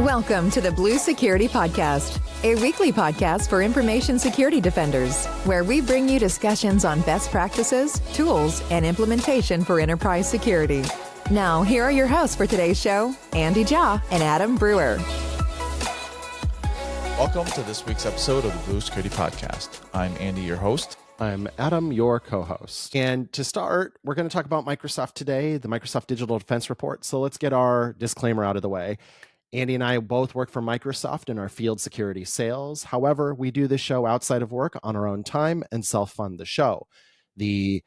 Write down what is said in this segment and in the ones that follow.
Welcome to the Blue Security Podcast, a weekly podcast for information security defenders, where we bring you discussions on best practices, tools, and implementation for enterprise security. Now, here are your hosts for today's show, Andy Jha and Adam Brewer. Welcome to this week's episode of the Blue Security Podcast. I'm Andy, your host. I'm Adam, your co-host. And to start, we're going to talk about Microsoft today, the Microsoft Digital Defense Report. So let's get our disclaimer out of the way. Andy and I both work for Microsoft in our field security sales. However, we do this show outside of work on our own time and self-fund the show. The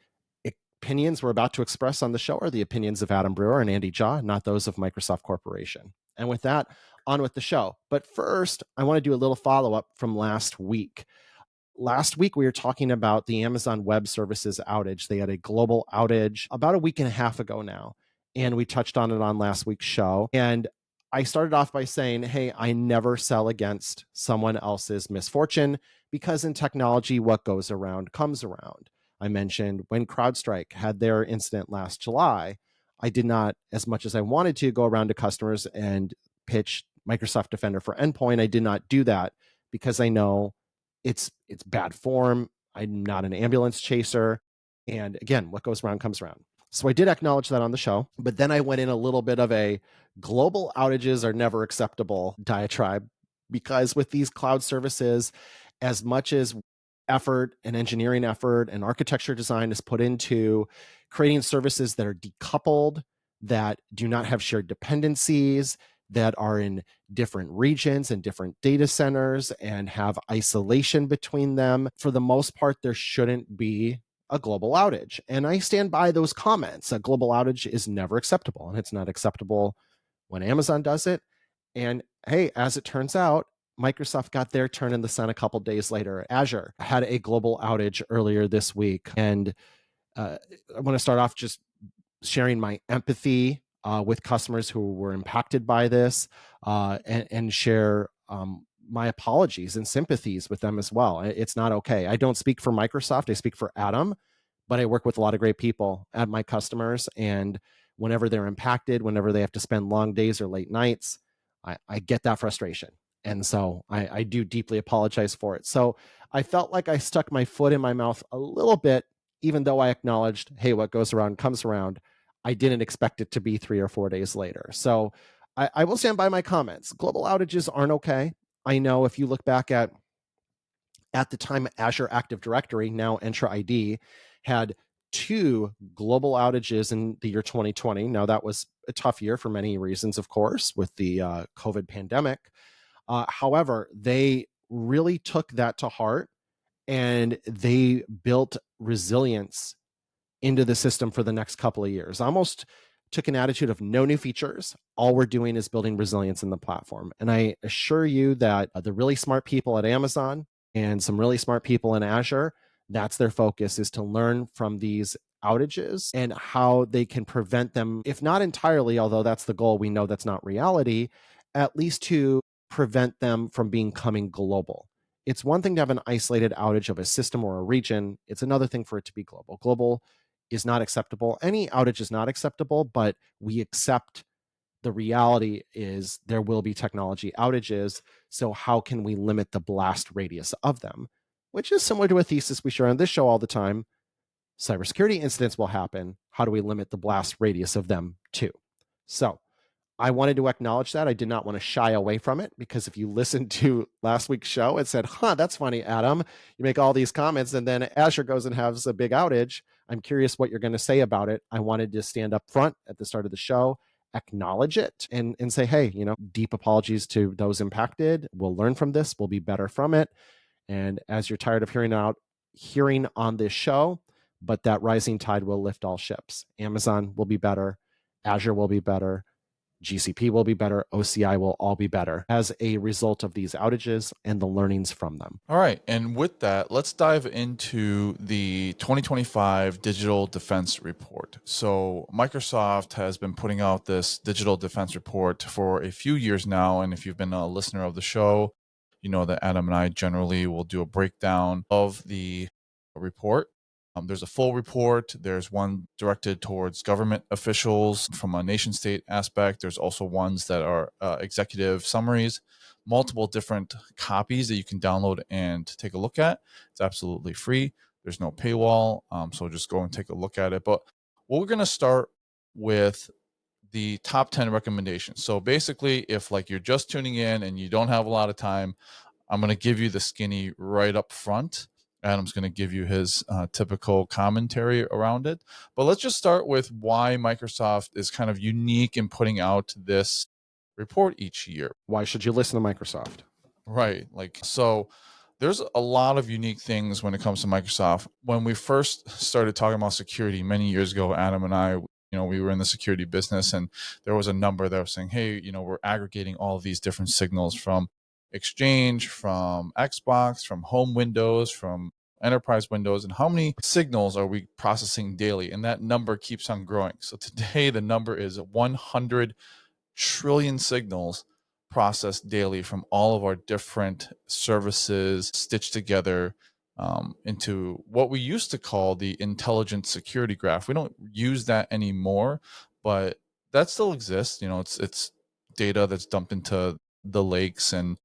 opinions we're about to express on the show are the opinions of Adam Brewer and Andy Jha, not those of Microsoft Corporation. And with that, on with the show. But first, I want to do a little follow-up from last week. Last week, we were talking about the Amazon Web Services outage. They had a global outage about a week and a half ago now, and we touched on it on last week's show. And I started off by saying, hey, I never sell against someone else's misfortune because in technology, what goes around comes around. I mentioned when CrowdStrike had their incident last July, I did not, as much as I wanted to, go around to customers and pitch Microsoft Defender for Endpoint. I did not do that because I know it's bad form. I'm not an ambulance chaser. And again, what goes around comes around. So I did acknowledge that on the show, but then I went in a little bit of a global outages are never acceptable diatribe, because with these cloud services, as much as effort and engineering effort and architecture design is put into creating services that are decoupled, that do not have shared dependencies, that are in different regions and different data centers and have isolation between them, for the most part, there shouldn't be a global outage. And I stand by those comments. A global outage is never acceptable, and it's not acceptable when Amazon does it. And hey, as it turns out, Microsoft got their turn in the sun a couple days later. Azure had a global outage earlier this week. And I want to start off just sharing my empathy with customers who were impacted by this and share my apologies and sympathies with them as well. It's not okay. I don't speak for Microsoft. I speak for Adam, but I work with a lot of great people at my customers. And whenever they're impacted, whenever they have to spend long days or late nights, I get that frustration. And so I do deeply apologize for it. So I felt like I stuck my foot in my mouth a little bit, even though I acknowledged, hey, what goes around comes around. I didn't expect it to be 3 or 4 days later. So I will stand by my comments. Global outages aren't okay. I know if you look back at the time Azure Active Directory, now Entra ID, had 2 global outages in the year 2020. Now that was a tough year for many reasons, of course, with the COVID pandemic. However, they really took that to heart and they built resilience into the system for the next couple of years. Almost took an attitude of no new features. All we're doing is building resilience in the platform. And I assure you that the really smart people at Amazon and some really smart people in Azure, that's their focus, is to learn from these outages and how they can prevent them, if not entirely, although that's the goal, we know that's not reality, at least to prevent them from becoming global. It's one thing to have an isolated outage of a system or a region. It's another thing for it to be global. Global is not acceptable. Any outage is not acceptable, but we accept the reality is there will be technology outages. So how can we limit the blast radius of them? Which is similar to a thesis we share on this show all the time. Cybersecurity incidents will happen. How do we limit the blast radius of them too? So I wanted to acknowledge that. I did not want to shy away from it, because if you listened to last week's show, it said, that's funny, Adam. You make all these comments and then Azure goes and has a big outage. I'm curious what you're going to say about it. I wanted to stand up front at the start of the show, acknowledge it and say, hey, deep apologies to those impacted. We'll learn from this. We'll be better from it. And as you're tired of hearing on this show, but that rising tide will lift all ships. Amazon will be better. Azure will be better. GCP will be better. OCI will all be better as a result of these outages and the learnings from them. All right. And with that, let's dive into the 2025 Digital Defense Report. So Microsoft has been putting out this Digital Defense Report for a few years now. And if you've been a listener of the show, you know that Adam and I generally will do a breakdown of the report. There's a full report. There's one directed towards government officials from a nation state aspect. There's also ones that are executive summaries, multiple different copies that you can download and take a look at. It's absolutely free. There's no paywall. So just go and take a look at it. But we're going to start with the top 10 recommendations. So basically, if like you're just tuning in and you don't have a lot of time, I'm going to give you the skinny right up front. Adam's going to give you his typical commentary around it. But let's just start with why Microsoft is kind of unique in putting out this report each year. Why should you listen to Microsoft? Right. So there's a lot of unique things when it comes to Microsoft. When we first started talking about security many years ago, Adam and I, we were in the security business, and there was a number that was saying, hey, we're aggregating all of these different signals from Exchange, from Xbox, from home Windows, from enterprise Windows, and how many signals are we processing daily? And that number keeps on growing. So today the number is 100 trillion signals processed daily from all of our different services stitched together into what we used to call the intelligent security graph. We don't use that anymore, but that still exists. It's data that's dumped into the lakes, and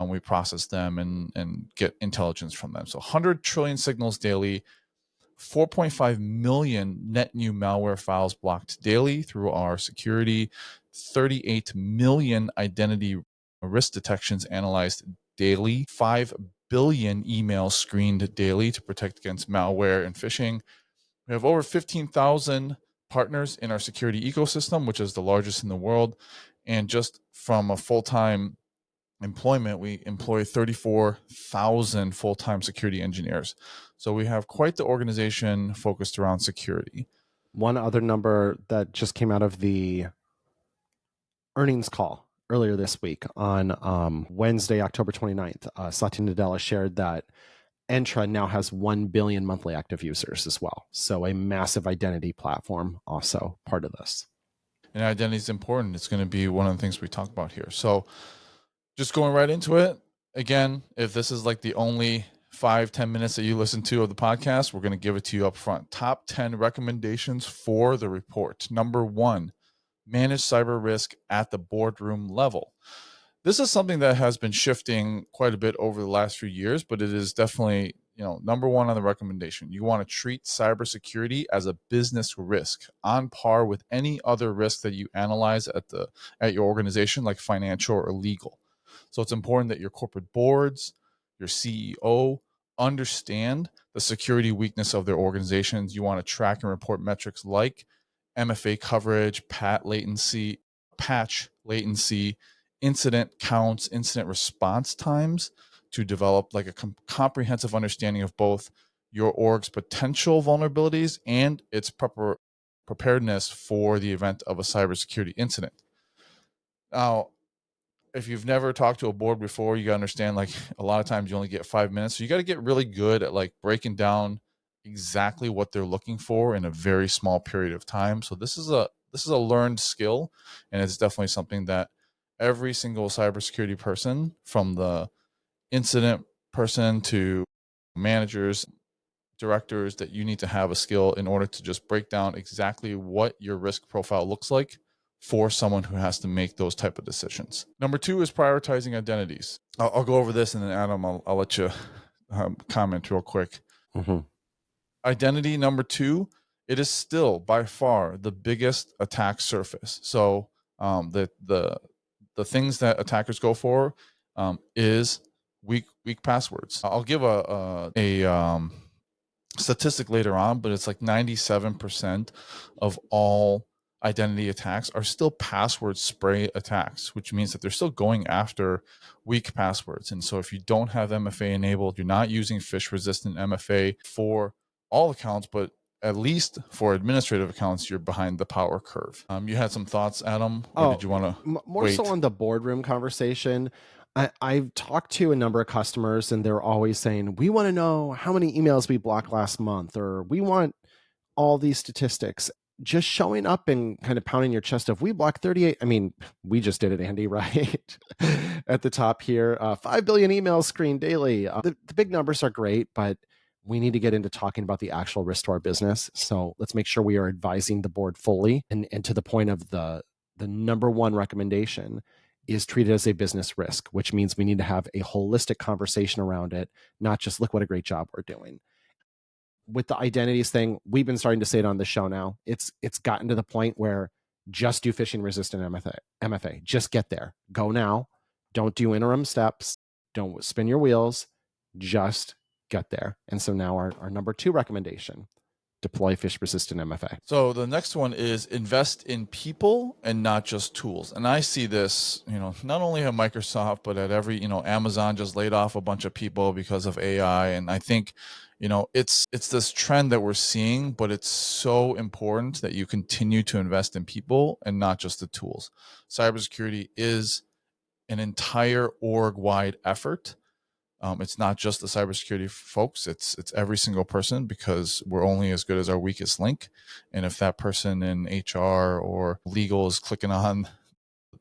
we process them and get intelligence from them. So 100 trillion signals daily, 4.5 million net new malware files blocked daily through our security, 38 million identity risk detections analyzed daily, 5 billion emails screened daily to protect against malware and phishing. We have over 15,000 partners in our security ecosystem, which is the largest in the world. And just from a full-time employment, we employ 34,000 full-time security engineers. So we have quite the organization focused around security. One other number that just came out of the earnings call earlier this week on Wednesday, October 29th, Satya Nadella shared that Entra now has 1 billion monthly active users as well. So a massive identity platform also part of this. And identity is important. It's going to be one of the things we talk about here. So just going right into it. Again, if this is like the only 5-10 minutes that you listen to of the podcast, we're going to give it to you up front. Top 10 recommendations for the report. Number 1, manage cyber risk at the boardroom level. This is something that has been shifting quite a bit over the last few years, but it is definitely, number 1 on the recommendation. You want to treat cybersecurity as a business risk on par with any other risk that you analyze at your organization, like financial or legal. So it's important that your corporate boards, your CEO understand the security weakness of their organizations. You want to track and report metrics like MFA coverage, patch latency, incident counts, incident response times, to develop like a comprehensive understanding of both your org's potential vulnerabilities and its preparedness for the event of a cybersecurity incident. Now, if you've never talked to a board before, you got to understand, like, a lot of times you only get 5 minutes. So you got to get really good at like breaking down exactly what they're looking for in a very small period of time. So this is a learned skill, and it's definitely something that every single cybersecurity person, from the incident person to managers, directors, that you need to have a skill in order to just break down exactly what your risk profile looks like for someone who has to make those type of decisions. Number 2 is prioritizing identities. I'll go over this, and then Adam, I'll let you comment real quick. Mm-hmm. Identity number 2, it is still by far the biggest attack surface. So the things that attackers go for is weak passwords. I'll give a statistic later on, but it's like 97% of all identity attacks are still password spray attacks, which means that they're still going after weak passwords. And so if you don't have MFA enabled, you're not using phish resistant MFA for all accounts, but at least for administrative accounts, you're behind the power curve. You had some thoughts, Adam, or did you want to more so on the boardroom conversation? I've talked to a number of customers, and they're always saying, we want to know how many emails we blocked last month, or we want all these statistics. Just showing up and kind of pounding your chest of, we blocked 38. I mean, we just did it, Andy, right? At the top here, 5 billion emails screened daily. The big numbers are great, but we need to get into talking about the actual risk to our business. So let's make sure we are advising the board fully, and to the point of the number one recommendation is treat it as a business risk, which means we need to have a holistic conversation around it, not just look what a great job we're doing. With the identities thing, we've been starting to say it on the show now. It's gotten to the point where just do phishing resistant MFA. Just get there. Go now. Don't do interim steps. Don't spin your wheels. Just get there. And so now our number two recommendation, deploy phish resistant MFA. So the next one is invest in people and not just tools. And I see this, not only at Microsoft, but at every, Amazon just laid off a bunch of people because of AI. And I think, it's this trend that we're seeing, but it's so important that you continue to invest in people and not just the tools. Cybersecurity is an entire org-wide effort. It's not just the cybersecurity folks, it's every single person, because we're only as good as our weakest link. And if that person in HR or legal is clicking on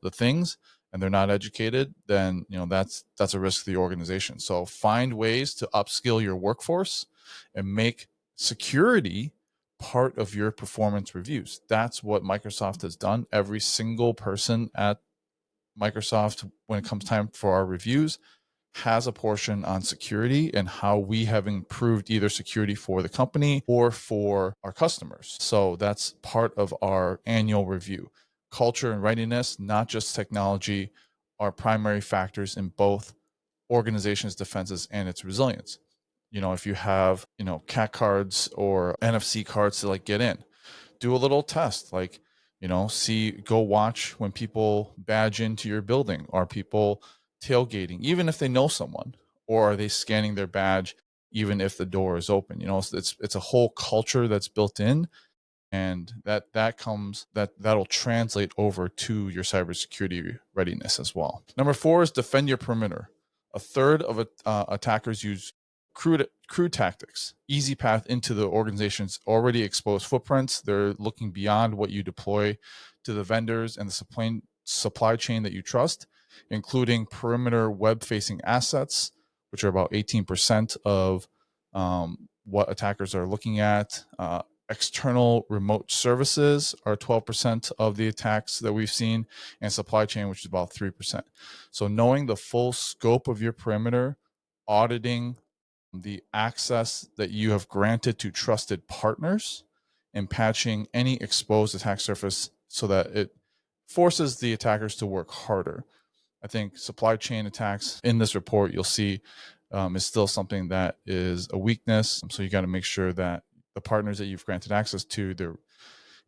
the things and they're not educated, then that's a risk to the organization. So find ways to upskill your workforce and make security part of your performance reviews. That's what Microsoft has done. Every single person at Microsoft, when it comes time for our reviews, has a portion on security and how we have improved either security for the company or for our customers. So that's part of our annual review. Culture and readiness, not just technology, are primary factors in both organizations' defenses and its resilience. If you have, CAC cards or NFC cards to get in, do a little test, go watch when people badge into your building. Are people tailgating, even if they know someone, or are they scanning their badge even if the door is open? It's a whole culture that's built in, and that'll translate over to your cybersecurity readiness as well. Number 4 is defend your perimeter. A third of attackers use crude tactics, easy path into the organization's already exposed footprints. They're looking beyond what you deploy to the vendors and the supply chain that you trust, including perimeter web-facing assets, which are about 18% of what attackers are looking at. External remote services are 12% of the attacks that we've seen, and supply chain, which is about 3%. So knowing the full scope of your perimeter, auditing the access that you have granted to trusted partners, and patching any exposed attack surface so that it forces the attackers to work harder. I think supply chain attacks in this report, you'll see, is still something that is a weakness. So you got to make sure that the partners that you've granted access to,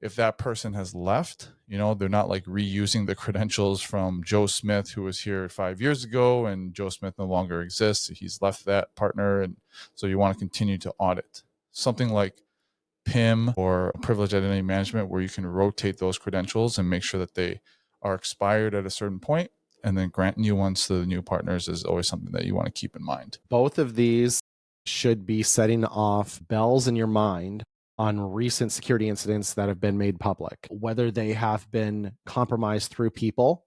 if that person has left, they're not reusing the credentials from Joe Smith, who was here 5 years ago, and Joe Smith no longer exists. He's left that partner. And so you want to continue to audit something like PIM or privileged identity management, where you can rotate those credentials and make sure that they are expired at a certain point, and then grant new ones to the new partners is always something that you want to keep in mind. Both of these should be setting off bells in your mind on recent security incidents that have been made public, whether they have been compromised through people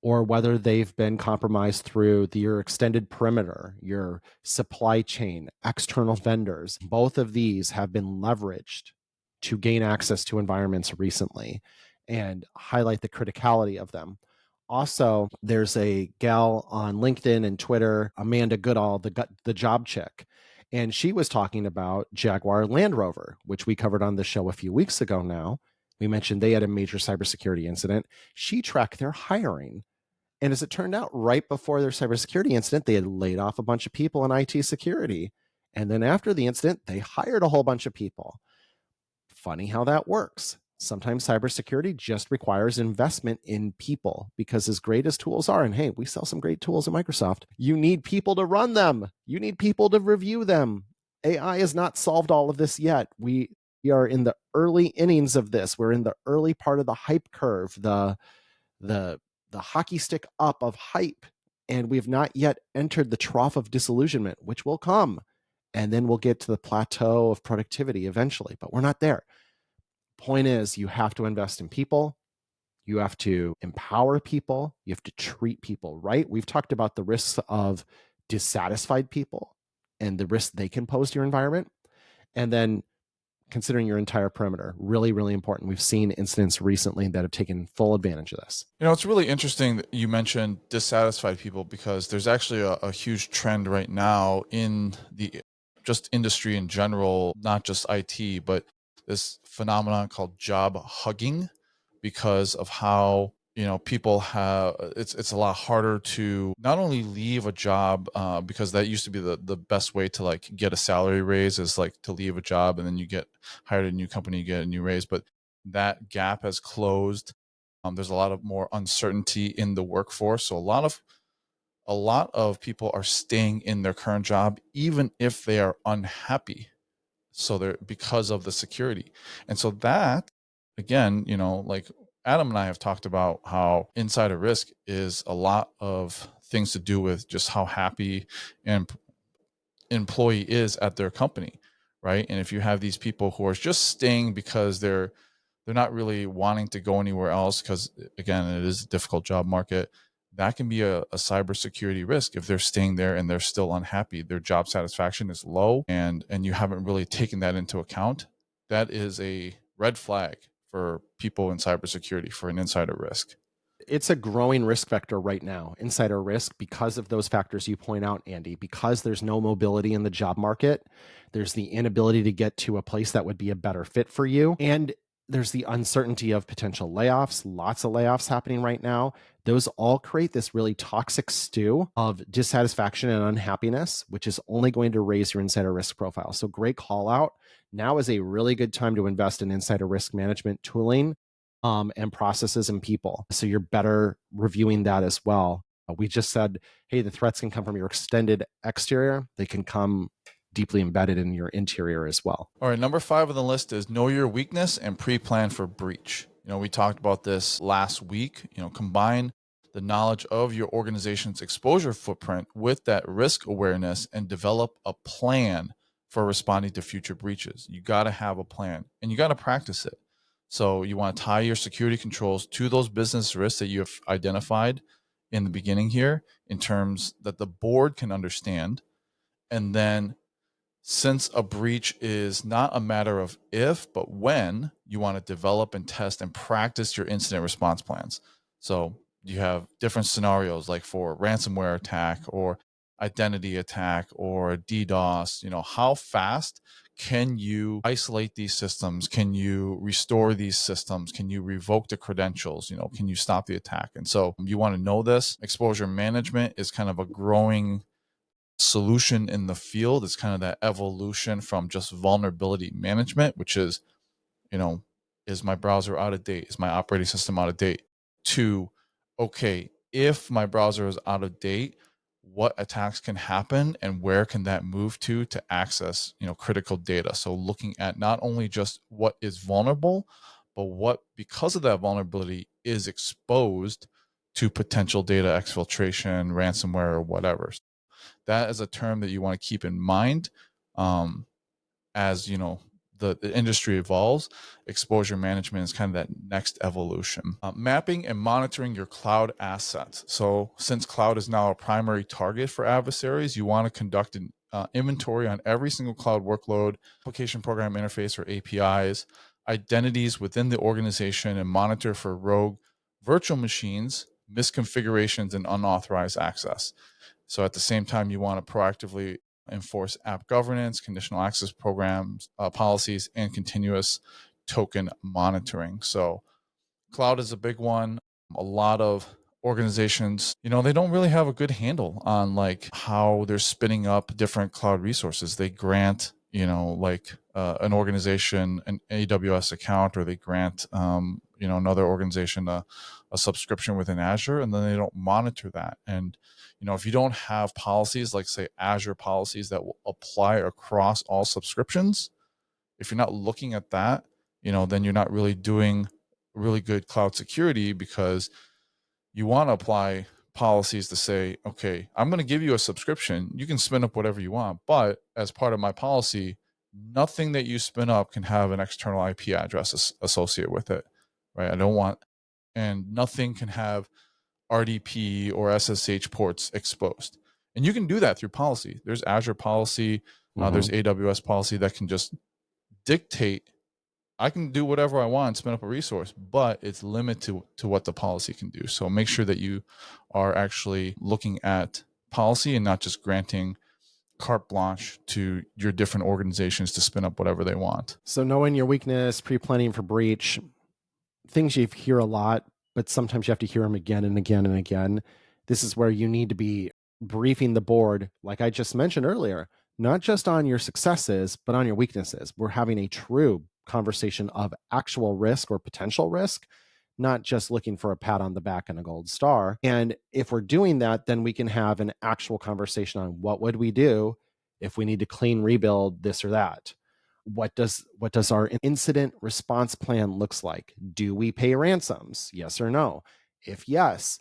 or whether they've been compromised through your extended perimeter, your supply chain, external vendors. Both of these have been leveraged to gain access to environments recently and highlight the criticality of them. Also, there's a gal on LinkedIn and Twitter, Amanda Goodall, the job chick, and she was talking about Jaguar Land Rover, which we covered on the show a few weeks ago now. We mentioned they had a major cybersecurity incident. She tracked their hiring. And as it turned out, right before their cybersecurity incident, they had laid off a bunch of people in IT security. And then after the incident, they hired a whole bunch of people. Funny how that works. Sometimes cybersecurity just requires investment in people, because as great as tools are, and hey, we sell some great tools at Microsoft, you need people to run them. You need people to review them. AI has not solved all of this yet. We are in the early innings of this. We're in the early part of the hype curve, the hockey stick up of hype, and we've not yet entered the trough of disillusionment, which will come. And then we'll get to the plateau of productivity eventually, but we're not there. Point is, you have to invest in people. You have to empower people. You have to treat people right. We've talked about the risks of dissatisfied people, and the risk they can pose to your environment. And then considering your entire perimeter, really, really important. We've seen incidents recently that have taken full advantage of this. It's really interesting that you mentioned dissatisfied people, because there's actually a huge trend right now in the just industry in general, not just IT, but this phenomenon called job hugging, because of how people have it's a lot harder to not only leave a job, because that used to be the best way to like get a salary raise, is like to leave a job and then you get hired at a new company, you get a new raise, but that gap has closed. There's a lot of more uncertainty in the workforce, so a lot of people are staying in their current job even if they are unhappy, so they're because of the security. And so that, again, like Adam and I have talked about how insider risk is a lot of things to do with just how happy an employee is at their company, right? And if you have these people who are just staying because they're not really wanting to go anywhere else, because again, it is a difficult job market, that can be a cybersecurity risk. If they're staying there and they're still unhappy, their job satisfaction is low, and you haven't really taken that into account, that is a red flag for people in cybersecurity for an insider risk. It's a growing risk vector right now, insider risk, because of those factors you point out, Andy. Because there's no mobility in the job market, there's the inability to get to a place that would be a better fit for you, and there's the uncertainty of potential layoffs, lots of layoffs happening right now. Those all create this really toxic stew of dissatisfaction and unhappiness, which is only going to raise your insider risk profile. So great call out. Now is a really good time to invest in insider risk management tooling and processes and people. So you're better reviewing that as well. We just said, hey, the threats can come from your extended exterior. They can come deeply embedded in your interior as well. All right, number 5 on the list is know your weakness and pre-plan for breach. We talked about this last week. Combine the knowledge of your organization's exposure footprint with that risk awareness and develop a plan for responding to future breaches. You got to have a plan and you got to practice it. So you want to tie your security controls to those business risks that you have identified in the beginning here, in terms that the board can understand. And then, since a breach is not a matter of if, but when, you want to develop and test and practice your incident response plans. So you have different scenarios, like for ransomware attack or identity attack or DDoS. How fast can you isolate these systems? Can you restore these systems? Can you revoke the credentials? Can you stop the attack? And so you want to know this. Exposure management is kind of a growing solution in the field. It's kind of that evolution from just vulnerability management, which is, is my browser out of date? Is my operating system out of date? To, okay, if my browser is out of date, what attacks can happen and where can that move to access, critical data? So looking at not only just what is vulnerable, but what, because of that vulnerability, is exposed to potential data exfiltration, ransomware, or whatever. That is a term that you want to keep in mind as the industry evolves. Exposure management is kind of that next evolution. Mapping and monitoring your cloud assets. So since cloud is now a primary target for adversaries, you want to conduct an inventory on every single cloud workload, application program interface or APIs, identities within the organization, and monitor for rogue virtual machines, misconfigurations, and unauthorized access. So at the same time, you want to proactively enforce app governance, conditional access programs, policies, and continuous token monitoring. So cloud is a big one. A lot of organizations, they don't really have a good handle on like how they're spinning up different cloud resources. They grant, an organization an AWS account, or they grant, another organization a subscription within Azure, and then they don't monitor that. And if you don't have policies, like say Azure policies that will apply across all subscriptions, if you're not looking at that, then you're not really doing really good cloud security, because you want to apply policies to say, okay, I'm going to give you a subscription. You can spin up whatever you want, but as part of my policy, nothing that you spin up can have an external IP address associated with it, right? I don't want, and nothing can have RDP or SSH ports exposed. And you can do that through policy. There's Azure policy, there's AWS policy that can just dictate, I can do whatever I want, spin up a resource, but it's limited to what the policy can do. So make sure that you are actually looking at policy and not just granting carte blanche to your different organizations to spin up whatever they want. So knowing your weakness, pre-planning for breach, things you hear a lot, but sometimes you have to hear them again and again and again. This is where you need to be briefing the board, like I just mentioned earlier, not just on your successes, but on your weaknesses. We're having a true conversation of actual risk or potential risk, not just looking for a pat on the back and a gold star. And if we're doing that, then we can have an actual conversation on what would we do if we need to clean rebuild this or that. What does our incident response plan looks like? Do we pay ransoms? Yes or no? If yes,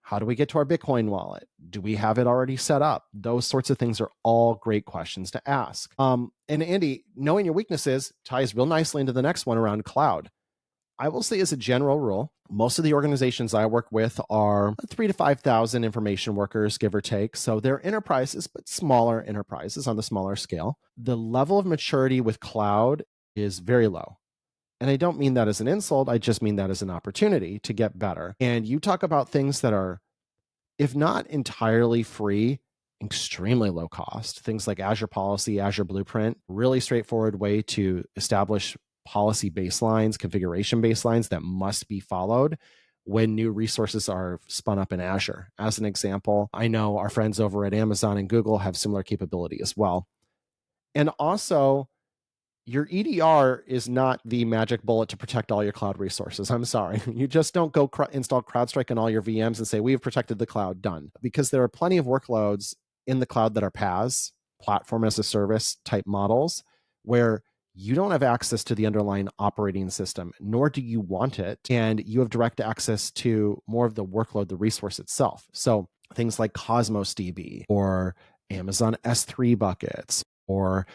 how do we get to our Bitcoin wallet? Do we have it already set up? Those sorts of things are all great questions to ask. And Andy, knowing your weaknesses ties real nicely into the next one around cloud. I will say as a general rule, most of the organizations I work with are 3,000 to 5,000 information workers, give or take. So they're enterprises, but smaller enterprises on the smaller scale. The level of maturity with cloud is very low. And I don't mean that as an insult. I just mean that as an opportunity to get better. And you talk about things that are, if not entirely free, extremely low cost. Things like Azure Policy, Azure Blueprint, really straightforward way to establish policy baselines, configuration baselines that must be followed when new resources are spun up in Azure. As an example, I know our friends over at Amazon and Google have similar capability as well. And also, your EDR is not the magic bullet to protect all your cloud resources. I'm sorry. You just don't go install CrowdStrike on all your VMs and say, we've protected the cloud, done. Because there are plenty of workloads in the cloud that are PaaS, platform as a service type models, where you don't have access to the underlying operating system, nor do you want it. And you have direct access to more of the workload, the resource itself. So things like Cosmos DB or Amazon S3 buckets or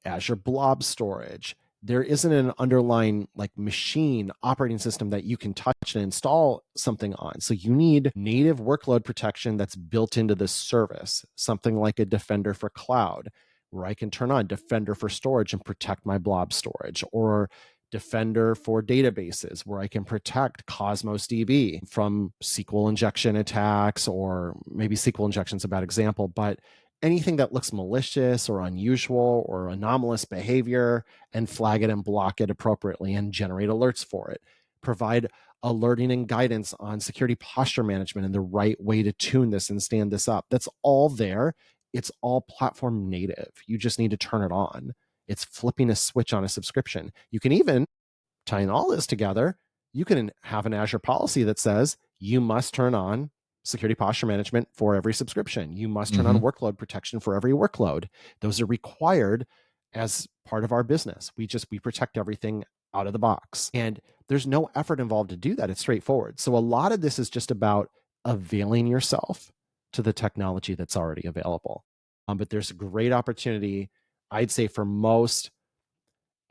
Azure Blob Storage. There isn't an underlying like machine operating system that you can touch and install something on. So you need native workload protection that's built into the service, something like a Defender for Cloud, where I can turn on Defender for Storage and protect my blob storage, or Defender for databases, where I can protect Cosmos DB from SQL injection attacks, or maybe SQL injection is a bad example, but anything that looks malicious or unusual or anomalous behavior, and flag it and block it appropriately and generate alerts for it. Provide alerting and guidance on security posture management and the right way to tune this and stand this up. That's all there. It's all platform native. You just need to turn it on. It's flipping a switch on a subscription. You can even, tying all this together, you can have an Azure policy that says you must turn on security posture management for every subscription. You must turn on workload protection for every workload. Those are required as part of our business. We protect everything out of the box. And there's no effort involved to do that. It's straightforward. So a lot of this is just about availing yourself to the technology that's already available. But there's a great opportunity, I'd say, for most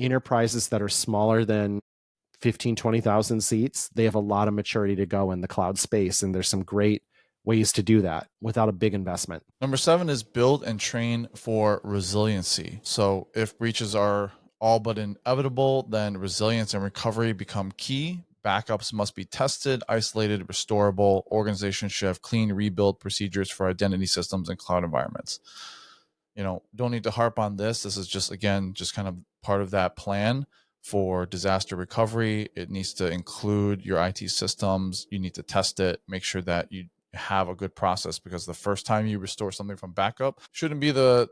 enterprises that are smaller than 15, 20,000 seats. They have a lot of maturity to go in the cloud space. And there's some great ways to do that without a big investment. Number 7 is build and train for resiliency. So if breaches are all but inevitable, then resilience and recovery become key. Backups must be tested, isolated, restorable. Organizations should have clean rebuild procedures for identity systems and cloud environments. Don't need to harp on this. This is just kind of part of that plan for disaster recovery. It needs to include your IT systems. You need to test it, make sure that you have a good process, because the first time you restore something from backup shouldn't be the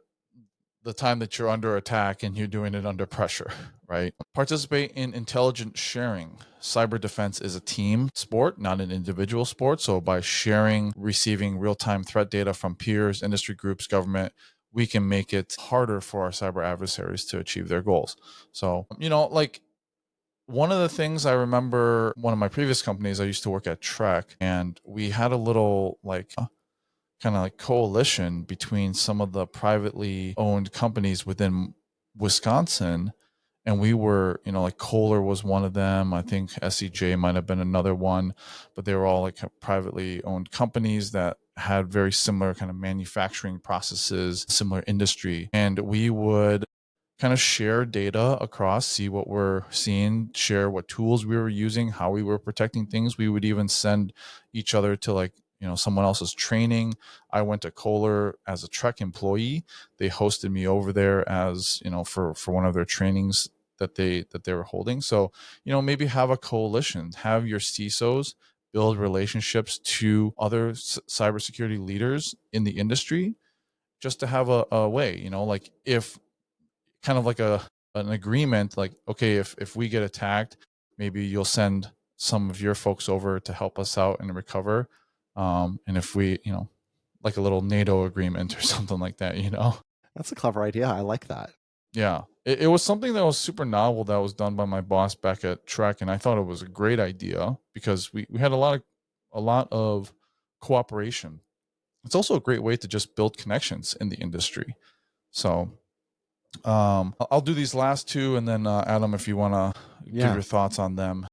time that you're under attack and you're doing it under pressure, right? Participate in intelligent sharing. Cyber defense is a team sport, not an individual sport. So by receiving real-time threat data from peers, industry groups, government, we can make it harder for our cyber adversaries to achieve their goals. So, one of the things I remember, one of my previous companies, I used to work at Trek, and we had a little kind of coalition between some of the privately owned companies within Wisconsin. And we were, Kohler was one of them. I think SEJ might have been another one, but they were all privately owned companies that had very similar kind of manufacturing processes, similar industry. And we would kind of share data across, see what we're seeing, share what tools we were using, how we were protecting things. We would even send each other to like, someone else's training. I went to Kohler as a Trek employee. They hosted me over there as, for one of their trainings that they were holding. So, maybe have a coalition, have your CISOs build relationships to other cybersecurity leaders in the industry, just to have a way, like if kind of like an agreement, like, okay, if we get attacked, maybe you'll send some of your folks over to help us out and recover. And if we, like a little NATO agreement or something like that, That's a clever idea. I like that. Yeah. It was something that was super novel that was done by my boss back at Trek. And I thought it was a great idea because we had a lot of cooperation. It's also a great way to just build connections in the industry. So I'll do these last two, and then Adam, if you want to give your thoughts on them.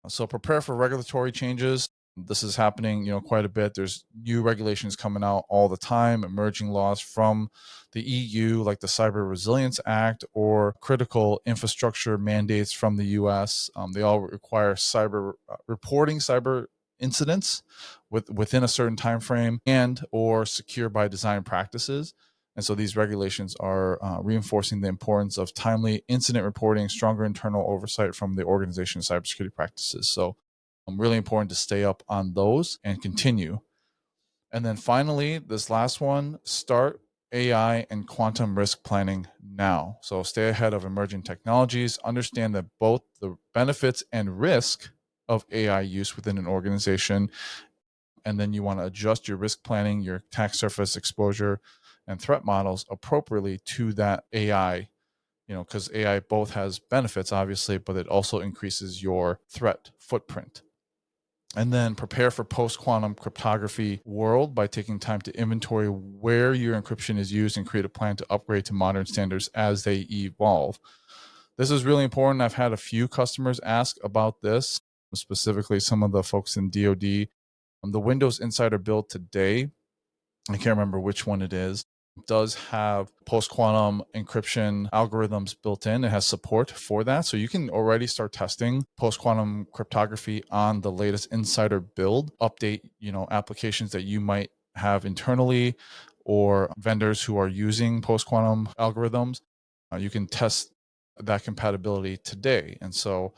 So prepare for regulatory changes. This is happening, quite a bit. There's new regulations coming out all the time, emerging laws from the EU, like the Cyber Resilience Act, or critical infrastructure mandates from the US. They all require reporting cyber incidents within a certain time frame and or secure by design practices. And so these regulations are reinforcing the importance of timely incident reporting, stronger internal oversight from the organization's cybersecurity practices. So really important to stay up on those and continue. And then finally, this last one, start AI and quantum risk planning now. So stay ahead of emerging technologies, understand that both the benefits and risk of AI use within an organization. And then you want to adjust your risk planning, your attack surface exposure, and threat models appropriately to that AI, because AI both has benefits, obviously, but it also increases your threat footprint. And then prepare for post-quantum cryptography world by taking time to inventory where your encryption is used and create a plan to upgrade to modern standards as they evolve. This is really important. I've had a few customers ask about this, specifically some of the folks in DoD. The Windows Insider build today, I can't remember which one it is, does have post-quantum encryption algorithms built in. It has support for that. So you can already start testing post-quantum cryptography on the latest Insider build, update, applications that you might have internally or vendors who are using post-quantum algorithms. You can test that compatibility today. And so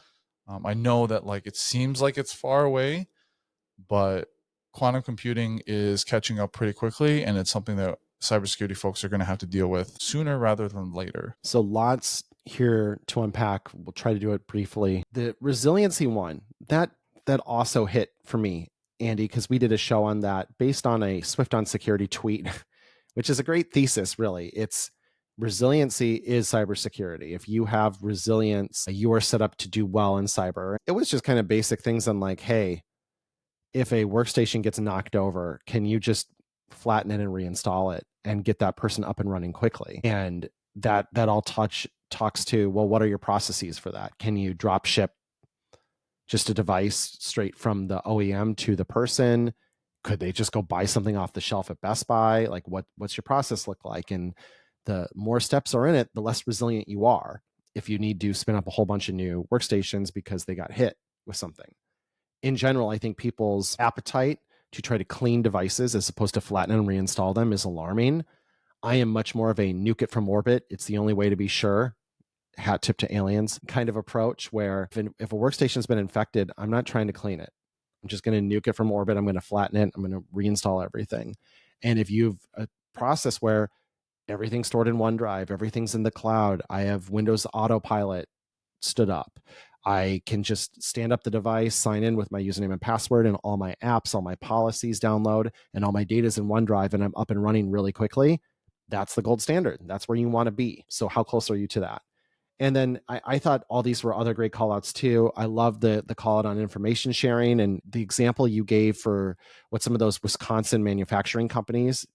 I know that it seems like it's far away, but quantum computing is catching up pretty quickly, and it's something that cybersecurity folks are going to have to deal with sooner rather than later. So lots here to unpack. We'll try to do it briefly. The resiliency one, that also hit for me, Andy, because we did a show on that based on a Swift on Security tweet, which is a great thesis, really. It's resiliency is cybersecurity. If you have resilience, you are set up to do well in cyber. It was just kind of basic things on hey, if a workstation gets knocked over, can you just flatten it and reinstall it and get that person up and running quickly? And that all talks to, well, what are your processes for that? Can you drop ship just a device straight from the OEM to the person? Could they just go buy something off the shelf at Best Buy? What's your process look like? And the more steps are in it, the less resilient you are if you need to spin up a whole bunch of new workstations because they got hit with something. In general, I think people's appetite to try to clean devices as opposed to flatten and reinstall them is alarming. I am much more of a nuke it from orbit. It's the only way to be sure. Hat tip to aliens kind of approach, where if a workstation's been infected, I'm not trying to clean it. I'm just going to nuke it from orbit. I'm going to flatten it. I'm going to reinstall everything. And if you've a process where everything's stored in OneDrive, everything's in the cloud, I have Windows Autopilot stood up, I can just stand up the device, sign in with my username and password, and all my apps, all my policies download, and all my data's in OneDrive, and I'm up and running really quickly. That's the gold standard. That's where you want to be. So how close are you to that? And then I thought all these were other great call outs too. I love the call out on information sharing and the example you gave for what some of those Wisconsin manufacturing companies,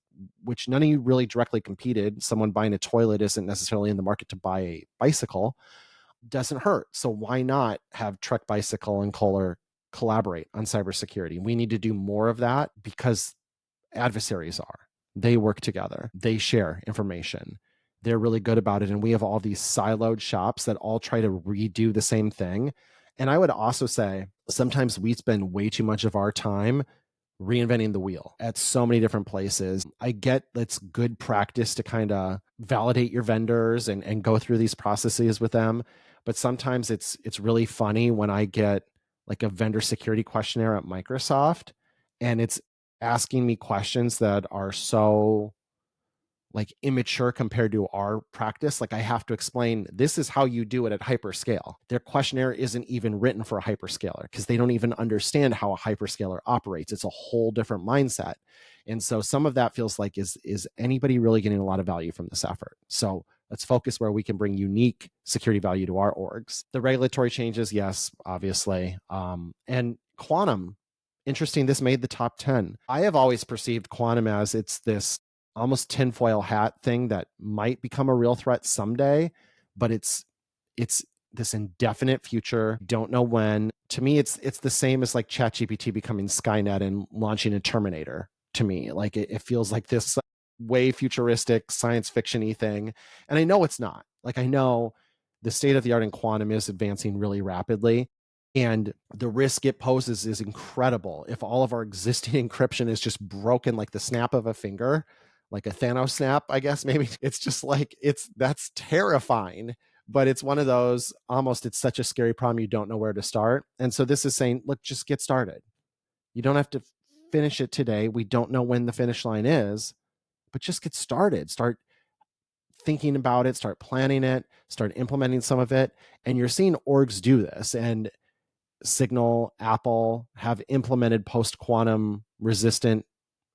which none of you really directly competed. Someone buying a toilet isn't necessarily in the market to buy a bicycle. Doesn't hurt. So why not have Trek Bicycle and Kohler collaborate on cybersecurity? We need to do more of that because adversaries are. They work together, they share information. They're really good about it. And we have all these siloed shops that all try to redo the same thing. And I would also say sometimes we spend way too much of our time reinventing the wheel at so many different places. I get that's good practice to kind of validate your vendors and go through these processes with them. But sometimes it's really funny when I get like a vendor security questionnaire at Microsoft and it's asking me questions that are so like immature compared to our practice. Like I have to explain, this is how you do it at hyperscale. Their questionnaire isn't even written for a hyperscaler because they don't even understand how a hyperscaler operates. It's a whole different mindset. And so some of that feels like, is anybody really getting a lot of value from this effort? So let's focus where we can bring unique security value to our orgs. The regulatory changes, yes, obviously. And quantum, interesting, this made the top 10. I have always perceived quantum as it's this almost tinfoil hat thing that might become a real threat someday, but it's this indefinite future. Don't know when. To me, it's the same as like ChatGPT becoming Skynet and launching a Terminator. To me, like it feels like this way futuristic science fiction-y thing, and I know it's not. Like I know the state of the art in quantum is advancing really rapidly. And the risk it poses is incredible. If all of our existing encryption is just broken like the snap of a finger, like a Thanos snap, I guess maybe it's just like that's terrifying. But it's one of those almost, it's such a scary problem you don't know where to start. And so this is saying, look, just get started. You don't have to finish it today. We don't know when the finish line is, but just get started. Start thinking about it, start planning it, start implementing some of it. And you're seeing orgs do this. And Signal, Apple have implemented post-quantum resistant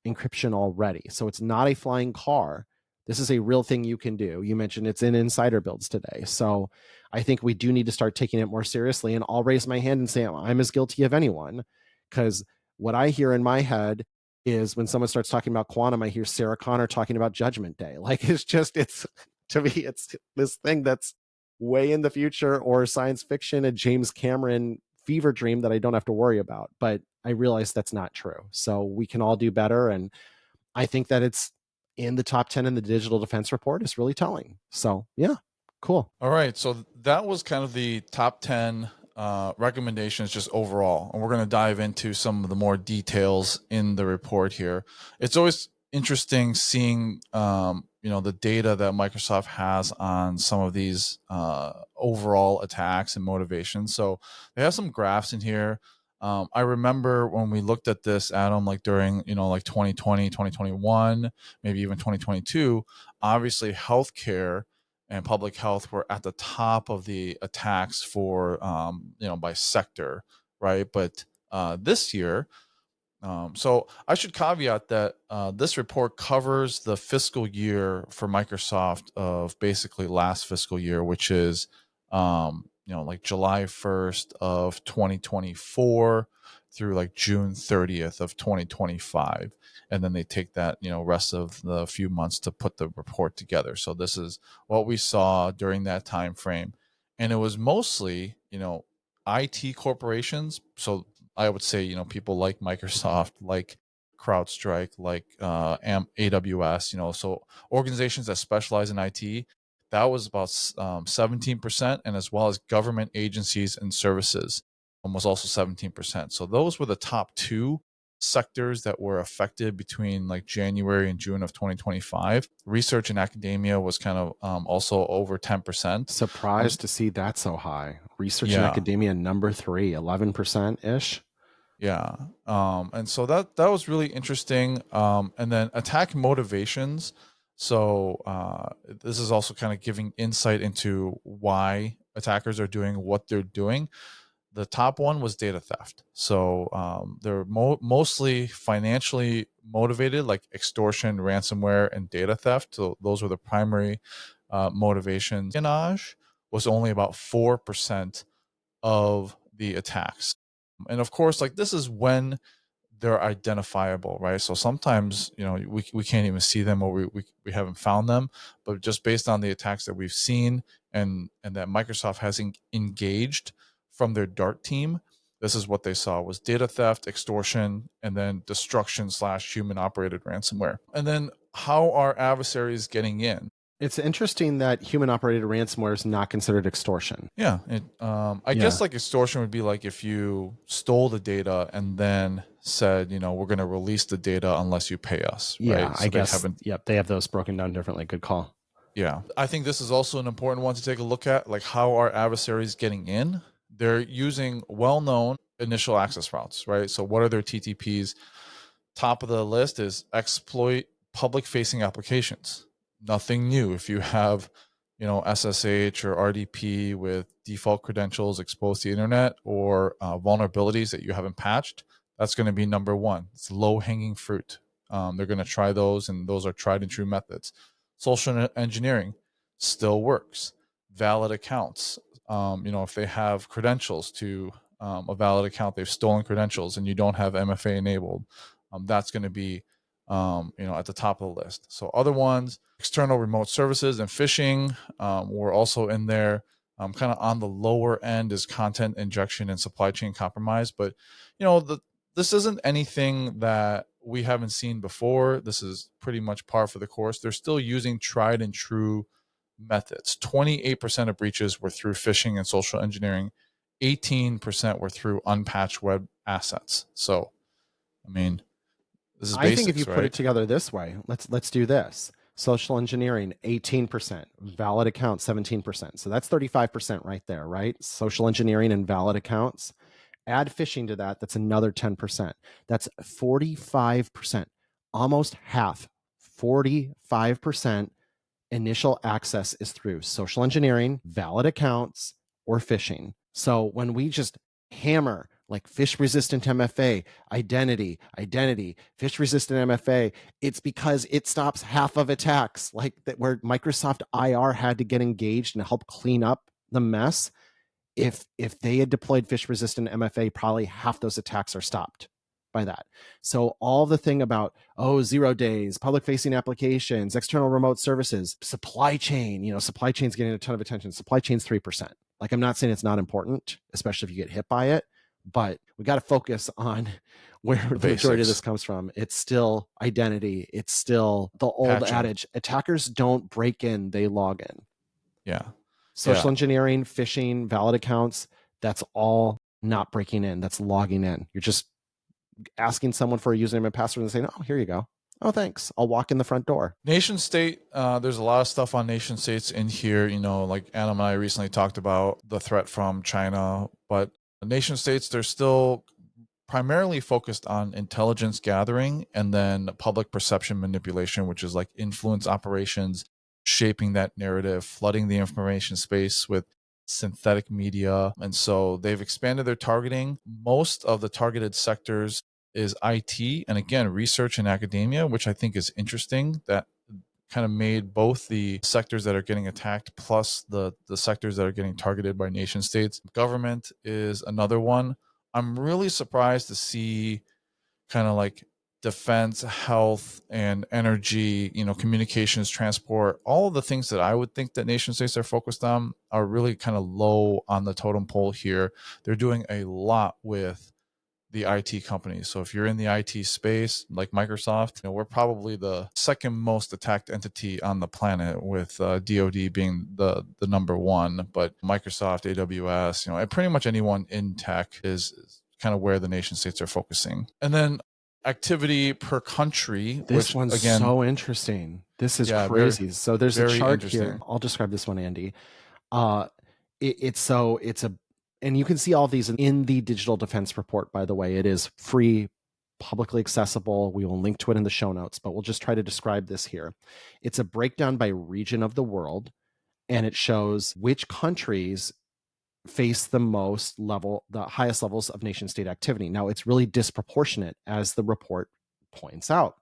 encryption already. So it's not a flying car. This is a real thing you can do. You mentioned it's in insider builds today. So I think we do need to start taking it more seriously. And I'll raise my hand and say I'm as guilty of anyone, because what I hear in my head is when someone starts talking about quantum, I hear Sarah Connor talking about Judgment Day. Like it's to me, it's this thing that's way in the future or science fiction, a James Cameron fever dream that I don't have to worry about. But I realize that's not true. So we can all do better. And I think that it's in the top 10 in the digital defense report is really telling. So yeah, cool. All right. So that was kind of the top 10 recommendations just overall. And we're going to dive into some of the more details in the report here. It's always interesting seeing, the data that Microsoft has on some of these overall attacks and motivations. So they have some graphs in here. I remember when we looked at this, Adam, like during, like 2020, 2021, maybe even 2022, obviously healthcare and public health were at the top of the attacks for, by sector, right? But this year, so I should caveat that this report covers the fiscal year for Microsoft of basically last fiscal year, which is, like July 1st of 2024 through like June 30th of 2025. And then they take that, rest of the few months to put the report together. So this is what we saw during that time frame. And it was mostly, IT corporations. So I would say, people like Microsoft, like CrowdStrike, like AWS, so organizations that specialize in IT, that was about 17%, and as well as government agencies and services was also 17%. So those were the top two sectors that were affected between like January and June of 2025. Research and academia was kind of also over 10%. Surprised to see that so high. Research and Yeah. academia number 3, 11% ish. Yeah. And so that was really interesting. And then attack motivations. So this is also kind of giving insight into why attackers are doing what they're doing. The top one was data theft. So they're mostly financially motivated, like extortion, ransomware, and data theft. So those were the primary motivations. Espionage was only about 4% of the attacks. And of course, like this is when they're identifiable, right? So sometimes, we can't even see them, or we haven't found them, but just based on the attacks that we've seen and that Microsoft has engaged from their DART team, this is what they saw was data theft, extortion, and then destruction / human operated ransomware. And then how are adversaries getting in? It's interesting that human operated ransomware is not considered extortion. Yeah. I guess like extortion would be like if you stole the data and then said, we're going to release the data unless you pay us. Yeah, right? I guess. Yep. They have those broken down differently. Good call. Yeah. I think this is also an important one to take a look at, like how are adversaries getting in? They're using well-known initial access routes, right? So what are their TTPs? Top of the list is exploit public-facing applications. Nothing new. If you have, SSH or RDP with default credentials exposed to the internet or vulnerabilities that you haven't patched, that's going to be number one. It's low-hanging fruit. They're going to try those, and those are tried and true methods. Social engineering still works. Valid accounts. If they have credentials to a valid account, they've stolen credentials, and you don't have MFA enabled, that's going to be at the top of the list. So other ones, external remote services and phishing, were also in there. Kind of on the lower end is content injection and supply chain compromise. But this isn't anything that we haven't seen before. This is pretty much par for the course. They're still using tried and true methods. 28% of breaches were through phishing and social engineering. 18% were through unpatched web assets. So, this is basics, I think if you right? put it together this way, let's do this. Social engineering, 18%. Valid accounts, 17%. So that's 35% right there, right? Social engineering and valid accounts. Add phishing to that, that's another 10%. That's 45%. Almost half, 45% initial access is through social engineering, valid accounts, or phishing. So when we just hammer like phish resistant MFA, identity, phish resistant MFA, it's because it stops half of attacks, like that where Microsoft IR had to get engaged and help clean up the mess. If they had deployed phish resistant MFA, probably half those attacks are stopped by that. So all the thing about 0 days, public facing applications, external remote services, supply chain, supply chain's getting a ton of attention. Supply chain's 3%. Like, I'm not saying it's not important, especially if you get hit by it, but we got to focus on where the majority of this comes from. It's still identity. It's still the old adage, attackers don't break in, they log in. Yeah. Social engineering, phishing, valid accounts, that's all not breaking in. That's logging in. You're just asking someone for a username and password and saying, oh, here you go. Oh, thanks. I'll walk in the front door. Nation state, there's a lot of stuff on nation states in here. Like Adam and I recently talked about the threat from China, but nation states, they're still primarily focused on intelligence gathering and then public perception manipulation, which is like influence operations, shaping that narrative, flooding the information space with synthetic media. And so they've expanded their targeting. Most of the targeted sectors is IT and, again, research and academia, which I think is interesting. That kind of made both the sectors that are getting attacked plus the sectors that are getting targeted by nation states. Government is another one. I'm really surprised to see kind of like defense, health, and energy, communications, transport, all of the things that I would think that nation states are focused on are really kind of low on the totem pole here. They're doing a lot with the IT companies. So if you're in the IT space, like Microsoft, we're probably the second most attacked entity on the planet, with DoD being the number one. But Microsoft, AWS, and pretty much anyone in tech is kind of where the nation states are focusing. And then activity per country. This one's again, so interesting. This is crazy. So there's a chart here. I'll describe this one, Andy. And you can see all these in the digital defense report, by the way. It is free, publicly accessible. We will link to it in the show notes, but we'll just try to describe this here. It's a breakdown by region of the world, and it shows which countries face the highest levels of nation state activity. Now, it's really disproportionate, as the report points out.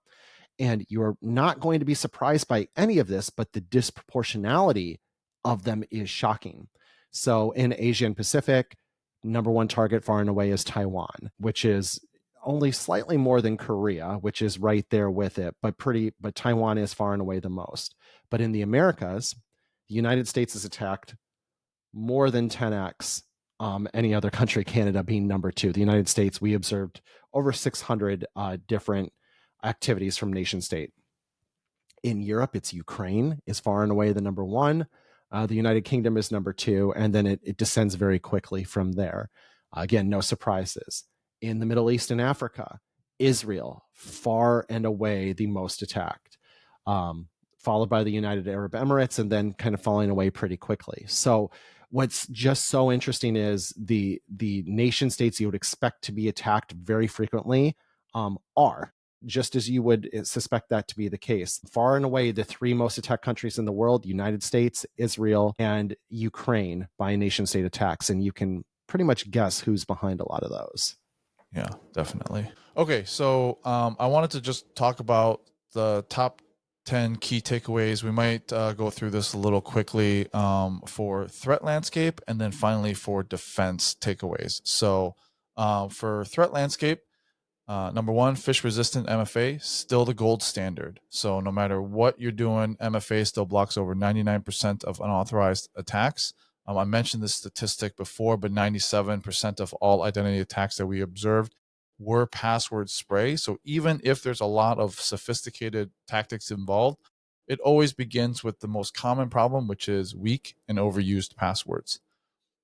And you're not going to be surprised by any of this, but the disproportionality of them is shocking. So in Asia and Pacific, number one target far and away is Taiwan, which is only slightly more than Korea, which is right there with it, but Taiwan is far and away the most. But in the Americas, the United States is attacked more than 10x any other country, Canada being number 2. The United States, we observed over 600 different activities from nation state. In Europe, it's Ukraine is far and away the number 1. The United Kingdom is number 2, and then it descends very quickly from there. Again, no surprises. In the Middle East and Africa, Israel, far and away the most attacked, followed by the United Arab Emirates, and then kind of falling away pretty quickly. So what's just so interesting is the nation states you would expect to be attacked very frequently are, just as you would suspect that to be the case. Far and away, the 3 most attacked countries in the world: United States, Israel, and Ukraine by nation state attacks. And you can pretty much guess who's behind a lot of those. Yeah, definitely. Okay, so I wanted to just talk about the top 10 key takeaways. We might go through this a little quickly for threat landscape, and then finally for defense takeaways. So for threat landscape, number 1, phish resistant MFA, still the gold standard. So no matter what you're doing, MFA still blocks over 99% of unauthorized attacks. I mentioned this statistic before, but 97% of all identity attacks that we observed were password spray. So even if there's a lot of sophisticated tactics involved, it always begins with the most common problem, which is weak and overused passwords.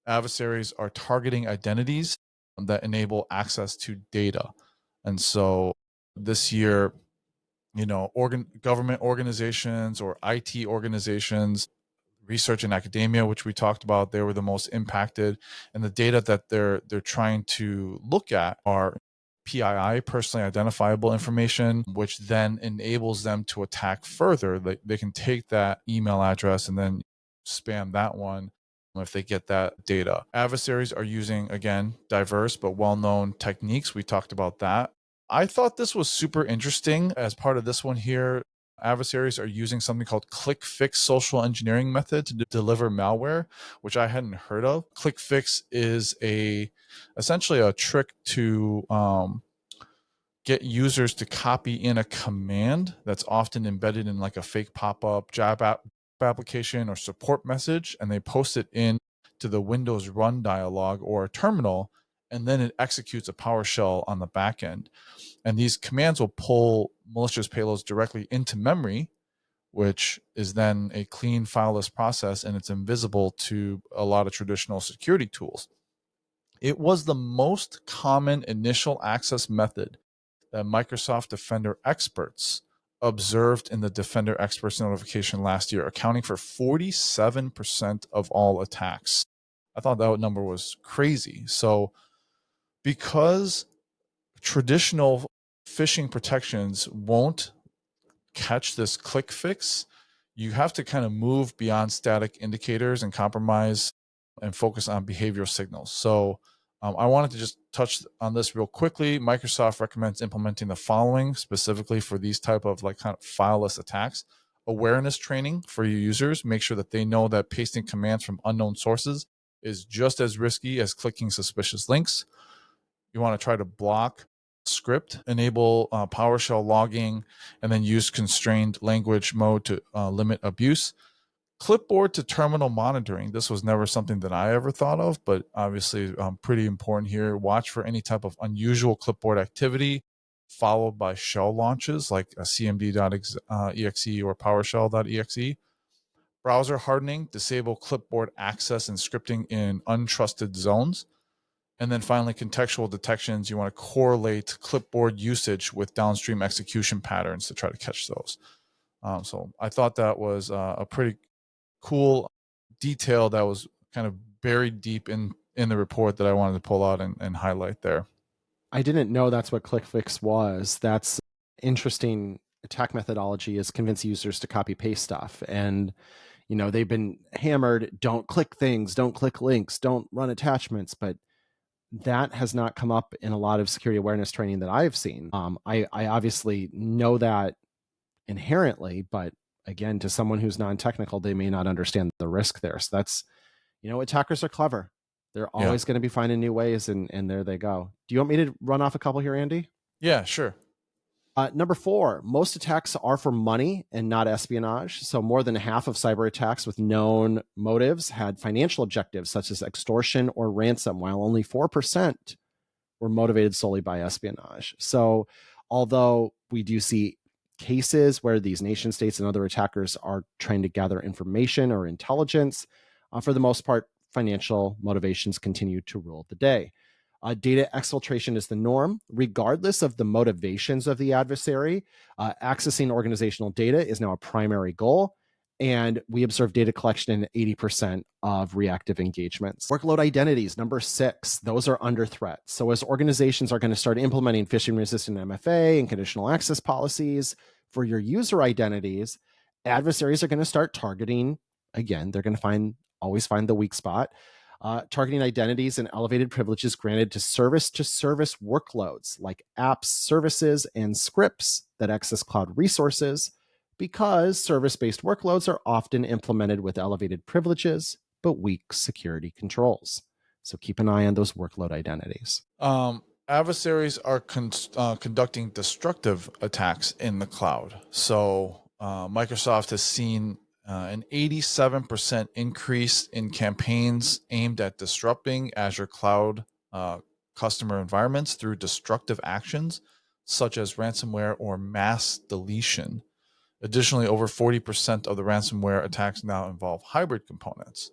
Adversaries are targeting identities that enable access to data. And so this year, government organizations or IT organizations, research and academia, which we talked about, they were the most impacted. And the data that they're trying to look at are PII, personally identifiable information, which then enables them to attack further. They can take that email address and then spam that one if they get that data. Adversaries are using, again, diverse but well-known techniques. We talked about that. I thought this was super interesting as part of this one here. Adversaries are using something called ClickFix social engineering method to deliver malware, which I hadn't heard of. ClickFix is essentially a trick to get users to copy in a command that's often embedded in like a fake pop-up job application or support message, and they post it in to the Windows Run dialog or a terminal, and then it executes a PowerShell on the back end. And these commands will pull malicious payloads directly into memory, which is then a clean fileless process, and it's invisible to a lot of traditional security tools. It was the most common initial access method that Microsoft Defender experts observed in the Defender Experts notification last year, accounting for 47% of all attacks. I thought that number was crazy. So because traditional phishing protections won't catch this click fix, you have to kind of move beyond static indicators and compromise and focus on behavioral signals. So I wanted to just touch on this real quickly. Microsoft recommends implementing the following specifically for these type of like kind of fileless attacks: awareness training for your users. Make sure that they know that pasting commands from unknown sources is just as risky as clicking suspicious links. You want to try to block script, enable PowerShell logging, and then use constrained language mode to limit abuse. Clipboard to terminal monitoring. This was never something that I ever thought of, but obviously pretty important here. Watch for any type of unusual clipboard activity, followed by shell launches like a cmd.exe or PowerShell.exe. Browser hardening, disable clipboard access and scripting in untrusted zones. And then finally, contextual detections. You want to correlate clipboard usage with downstream execution patterns to try to catch those. So I thought that was a pretty cool detail that was kind of buried deep in the report that I wanted to pull out and highlight there. I didn't know that's what ClickFix was. That's interesting. Attack methodology is convince users to copy paste stuff. And, they've been hammered, don't click things, don't click links, don't run attachments, but that has not come up in a lot of security awareness training that I've seen. I obviously know that inherently, but again, to someone who's non-technical, they may not understand the risk there. So that's, attackers are clever. They're always going to be finding new ways, and there they go. Do you want me to run off a couple here, Andy? Yeah, sure. Number 4, most attacks are for money and not espionage. So more than half of cyber attacks with known motives had financial objectives such as extortion or ransom, while only 4% were motivated solely by espionage. So although we do see cases where these nation states and other attackers are trying to gather information or intelligence, for the most part, financial motivations continue to rule the day. Data exfiltration is the norm, regardless of the motivations of the adversary. Accessing organizational data is now a primary goal, and we observe data collection in 80% of reactive engagements. Workload identities, number 6, those are under threat. So as organizations are going to start implementing phishing-resistant MFA and conditional access policies for your user identities, adversaries are going to start targeting, again, they're going to always find the weak spot, targeting identities and elevated privileges granted to service workloads like apps, services, and scripts that access cloud resources, because service-based workloads are often implemented with elevated privileges but weak security controls. So keep an eye on those workload identities. Adversaries are conducting destructive attacks in the cloud. So Microsoft has seen an 87% increase in campaigns aimed at disrupting Azure cloud customer environments through destructive actions such as ransomware or mass deletion. Additionally, over 40% of the ransomware attacks now involve hybrid components.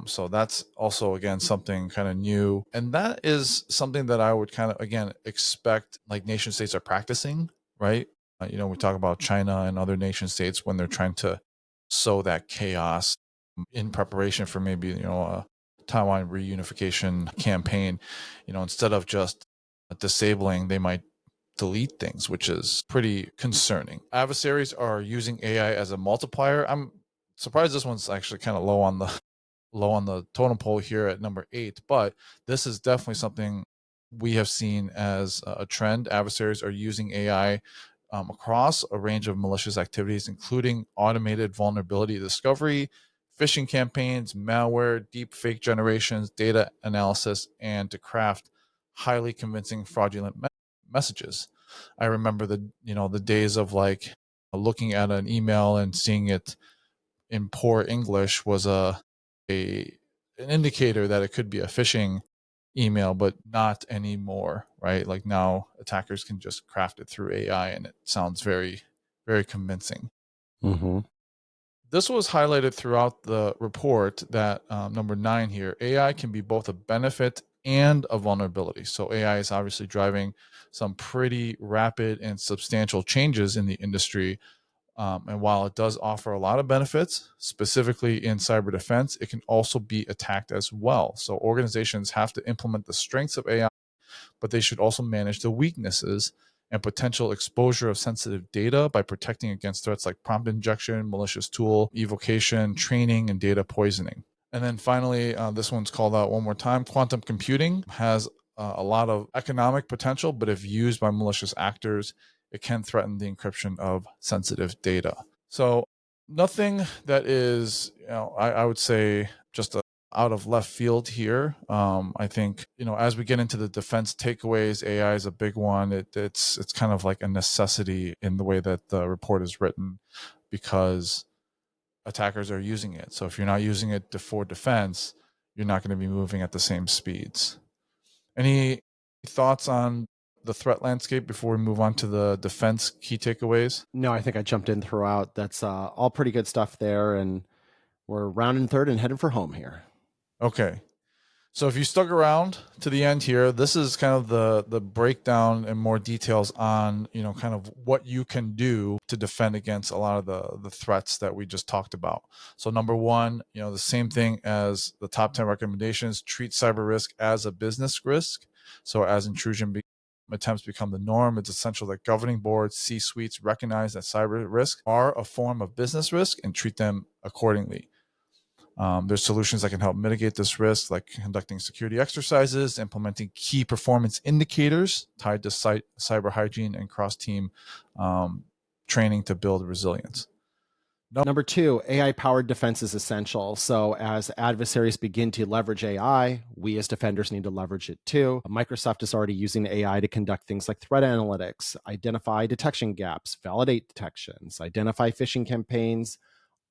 So that's also, again, something kind of new. And that is something that I would kind of, again, expect like nation states are practicing, right? We talk about China and other nation states when they're trying to sow that chaos in preparation for maybe, a Taiwan reunification campaign. Instead of just disabling, they might delete things, which is pretty concerning. Adversaries are using AI as a multiplier. I'm surprised this one's actually kind of low on the totem pole here at number 8, but this is definitely something we have seen as a trend. Adversaries are using AI across a range of malicious activities, including automated vulnerability discovery, phishing campaigns, malware, deep fake generations, data analysis, and to craft highly convincing fraudulent messages. I remember the days of like looking at an email and seeing it in poor English was an indicator that it could be a phishing email, but not anymore, right? Like now attackers can just craft it through AI and it sounds very, very convincing. Mm-hmm. This was highlighted throughout the report that number 9 here, AI can be both a benefit and a vulnerability. So AI is obviously driving some pretty rapid and substantial changes in the industry. And while it does offer a lot of benefits, specifically in cyber defense, it can also be attacked as well. So organizations have to implement the strengths of AI, but they should also manage the weaknesses and potential exposure of sensitive data by protecting against threats like prompt injection, malicious tool evocation, training, and data poisoning. And then finally, this one's called out one more time. Quantum computing has a lot of economic potential, but if used by malicious actors, it can threaten the encryption of sensitive data. So nothing that is, I would say just out of left field here. I think, as we get into the defense takeaways, AI is a big one. It's kind of like a necessity in the way that the report is written because attackers are using it. So if you're not using it for defense, you're not going to be moving at the same speeds. Any thoughts on the threat landscape before we move on to the defense key takeaways? No, I think I jumped in throughout. That's all pretty good stuff there. And we're rounding third and heading for home here. Okay. So if you stuck around to the end here, this is kind of the breakdown and more details on, kind of what you can do to defend against a lot of the threats that we just talked about. So number 1, the same thing as the top 10 recommendations, treat cyber risk as a business risk. So as intrusion attempts become the norm, it's essential that governing boards, C-suites recognize that cyber risks are a form of business risk and treat them accordingly. There's solutions that can help mitigate this risk, like conducting security exercises, implementing key performance indicators tied to cyber hygiene, and cross-team training to build resilience. Number two, AI-powered defense is essential. So as adversaries begin to leverage AI, we as defenders need to leverage it too. Microsoft is already using AI to conduct things like threat analytics, identify detection gaps, validate detections, identify phishing campaigns,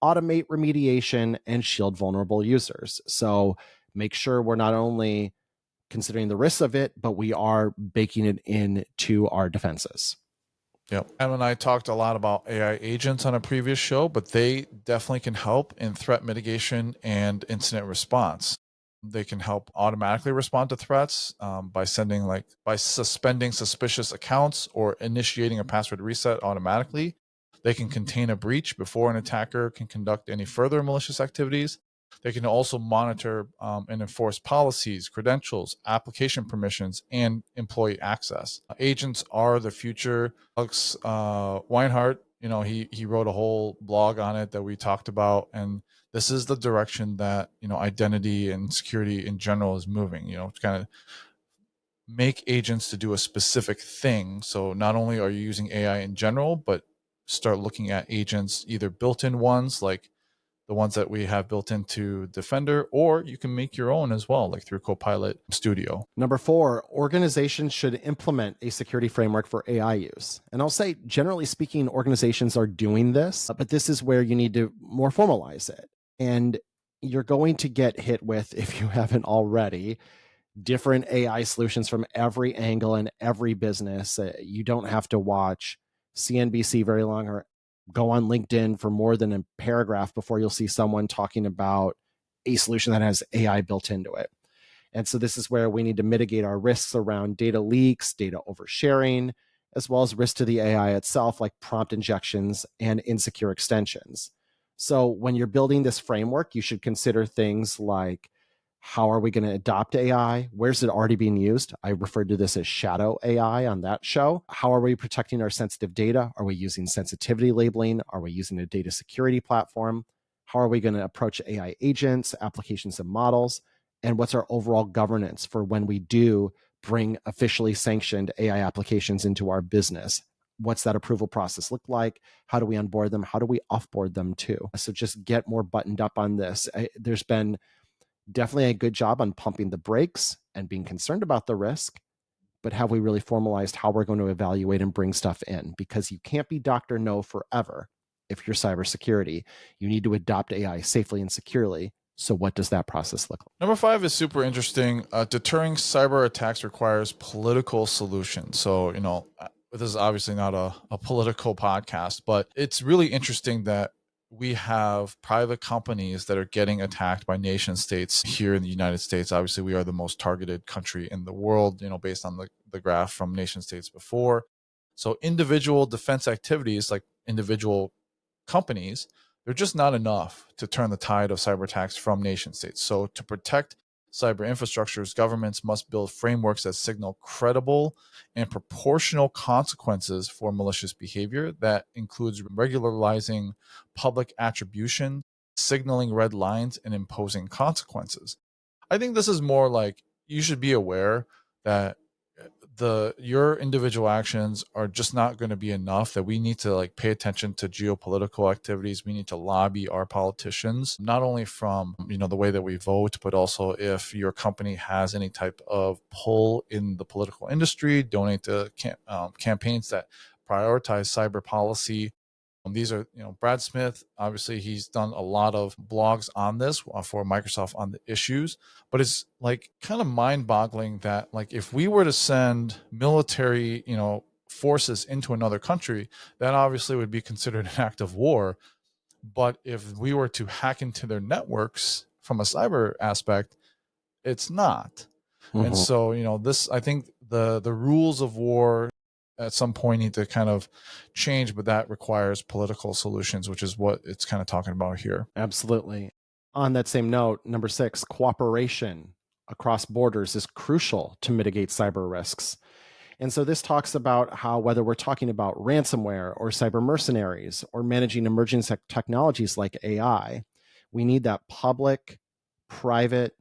automate remediation, and shield vulnerable users. So make sure we're not only considering the risks of it, but we are baking it into our defenses. Yep. Adam and I talked a lot about AI agents on a previous show, but they definitely can help in threat mitigation and incident response. They can help automatically respond to threats by suspending suspicious accounts or initiating a password reset automatically. They can contain a breach before an attacker can conduct any further malicious activities. They can also monitor and enforce policies, credentials, application permissions, and employee access. Agents are the future. Alex Weinhardt, he wrote a whole blog on it that we talked about, and this is the direction that identity and security in general is moving. To kind of make agents to do a specific thing. So not only are you using AI in general, but start looking at agents, either built-in ones like the ones that we have built into Defender, or you can make your own as well, like through Copilot Studio. Number four, organizations should implement a security framework for AI use. And I'll say, generally speaking, organizations are doing this, but this is where you need to more formalize it. And you're going to get hit with, if you haven't already, different AI solutions from every angle and every business. You don't have to watch CNBC very long or go on LinkedIn for more than a paragraph before you'll see someone talking about a solution that has AI built into it. And so this is where we need to mitigate our risks around data leaks, data oversharing, as well as risk to the AI itself, like prompt injections and insecure extensions. So when you're building this framework, you should consider things like, how are we going to adopt AI? Where's it already being used? I referred to this as shadow AI on that show. How are we protecting our sensitive data? Are we using sensitivity labeling? Are we using a data security platform? How are we going to approach AI agents, applications, and models? And what's our overall governance for when we do bring officially sanctioned AI applications into our business? What's that approval process look like? How do we onboard them? How do we offboard them too? So just get more buttoned up on this. There's been definitely a good job on pumping the brakes and being concerned about the risk, but have we really formalized how we're going to evaluate and bring stuff in? Because you can't be Dr. No forever if you're cybersecurity. You need to adopt AI safely and securely. So what does that process look like? Number 5 is super interesting. Deterring cyber attacks requires political solutions. So, this is obviously not a political podcast, but it's really interesting that we have private companies that are getting attacked by nation states here in the United States. Obviously, we are the most targeted country in the world, based on the graph from nation states before. So individual defense activities, like individual companies, they're just not enough to turn the tide of cyber attacks from nation states. So to protect cyber infrastructures, governments must build frameworks that signal credible and proportional consequences for malicious behavior. That includes regularizing public attribution, signaling red lines, and imposing consequences. I think this is more like you should be aware that your individual actions are just not going to be enough, that we need to pay attention to geopolitical activities. We need to lobby our politicians, not only from the way that we vote, but also if your company has any type of pull in the political industry, donate to campaigns that prioritize cyber policy. These are, Brad Smith, obviously he's done a lot of blogs on this for Microsoft on the issues, but it's kind of mind boggling that if we were to send military, forces into another country, that obviously would be considered an act of war. But if we were to hack into their networks from a cyber aspect, it's not. Mm-hmm. And so, I think the rules of war at some point need to kind of change, but that requires political solutions, which is what it's kind of talking about here. Absolutely. On that same note, number 6, cooperation across borders is crucial to mitigate cyber risks. And so this talks about how, whether we're talking about ransomware or cyber mercenaries or managing emerging technologies like AI, we need that public, private,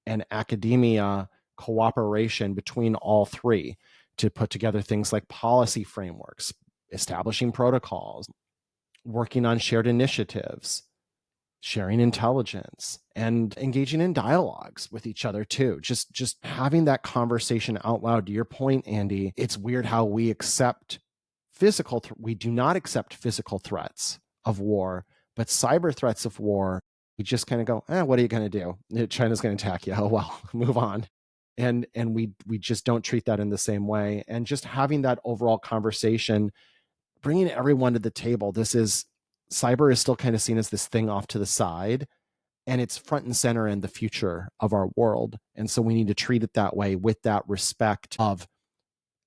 and academia cooperation between all three to put together things like policy frameworks, establishing protocols, working on shared initiatives, sharing intelligence, and engaging in dialogues with each other too. Just having that conversation out loud. To your point, Andy, it's weird how we do not accept physical threats of war, but cyber threats of war, we just kind of go, what are you going to do? China's going to attack you. Oh, well, move on. And we just don't treat that in the same way. And just having that overall conversation, bringing everyone to the table. Cyber is still kind of seen as this thing off to the side, and it's front and center in the future of our world. And so we need to treat it that way, with that respect of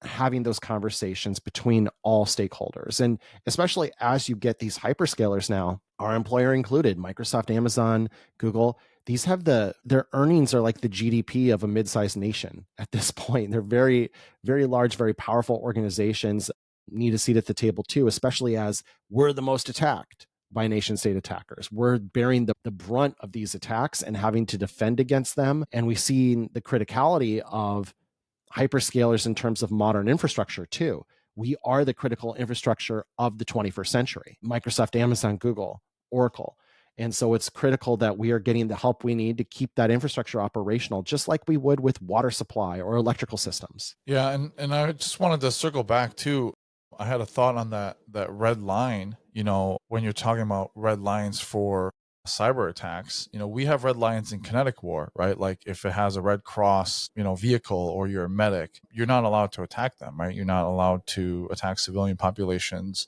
having those conversations between all stakeholders. And especially as you get these hyperscalers now, our employer included, Microsoft, Amazon, Google, these have their earnings are like the GDP of a mid-sized nation at this point. They're very, very large, very powerful organizations, need a seat at the table too, especially as we're the most attacked by nation state attackers. We're bearing the brunt of these attacks and having to defend against them. And we see the criticality of hyperscalers in terms of modern infrastructure too. We are the critical infrastructure of the 21st century. Microsoft, Amazon, Google, Oracle. And so it's critical that we are getting the help we need to keep that infrastructure operational, just like we would with water supply or electrical systems. Yeah, and I just wanted to circle back too. I had a thought on that red line. When you're talking about red lines for cyber attacks, we have red lines in kinetic war, right? Like if it has a Red Cross, vehicle, or you're a medic, you're not allowed to attack them, right? You're not allowed to attack civilian populations.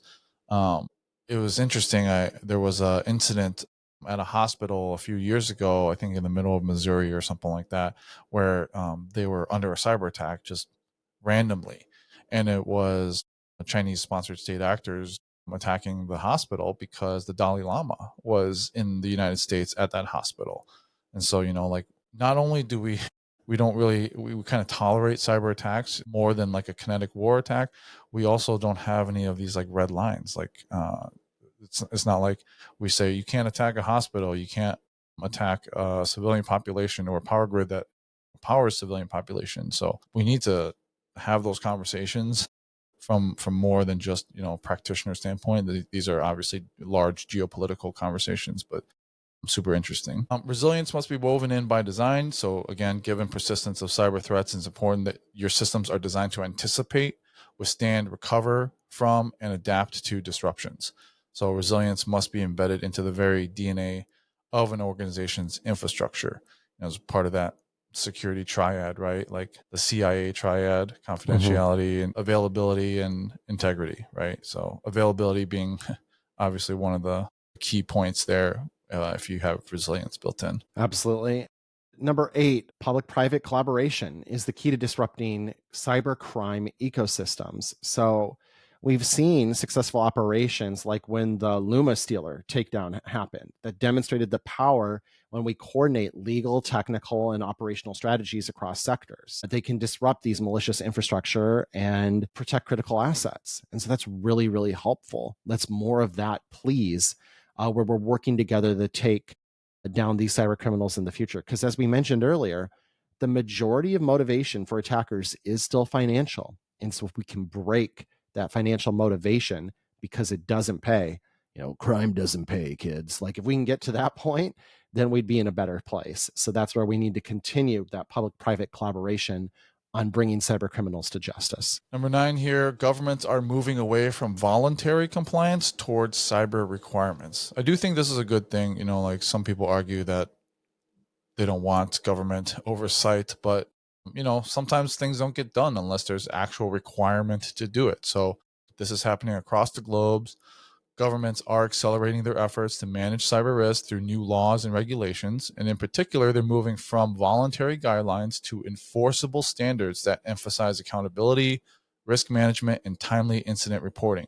It was interesting. There was an incident at a hospital a few years ago, I think in the middle of Missouri or something like that, where they were under a cyber attack just randomly. And it was Chinese sponsored state actors attacking the hospital because the Dalai Lama was in the United States at that hospital. And so, like, not only do we don't really, we kind of tolerate cyber attacks more than like a kinetic war attack, we also don't have any of these like red lines. Like it's not like we say you can't attack a hospital, you can't attack a civilian population or a power grid that powers civilian population. So we need to have those conversations from more than just practitioner standpoint. These are obviously large geopolitical conversations, but super interesting. Resilience must be woven in by design. So again, given persistence of cyber threats, it's important that your systems are designed to anticipate, withstand, recover from, and adapt to disruptions. So resilience must be embedded into the very DNA of an organization's infrastructure. As part of that security triad, right? Like the CIA triad: confidentiality, and availability, and integrity, right? So availability being obviously one of the key points there, if you have resilience built in. Absolutely. Number 8, public-private collaboration is the key to disrupting cyber crime ecosystems. So we've seen successful operations like when the Luma Stealer takedown happened that demonstrated the power when we coordinate legal, technical, and operational strategies across sectors. They can disrupt these malicious infrastructure and protect critical assets. And so that's really, really helpful. Let's more of that, please, where we're working together to take down these cyber criminals in the future. Because as we mentioned earlier, the majority of motivation for attackers is still financial. And so if we can break that financial motivation because it doesn't pay, crime doesn't pay, kids. Like if we can get to that point, then we'd be in a better place. So that's where we need to continue that public-private collaboration on bringing cyber criminals to justice. Number 9 here, governments are moving away from voluntary compliance towards cyber requirements. I do think this is a good thing. Like some people argue that they don't want government oversight, but sometimes things don't get done unless there's actual requirement to do it. So this is happening across the globe. Governments are accelerating their efforts to manage cyber risk through new laws and regulations. And in particular, they're moving from voluntary guidelines to enforceable standards that emphasize accountability, risk management, and timely incident reporting.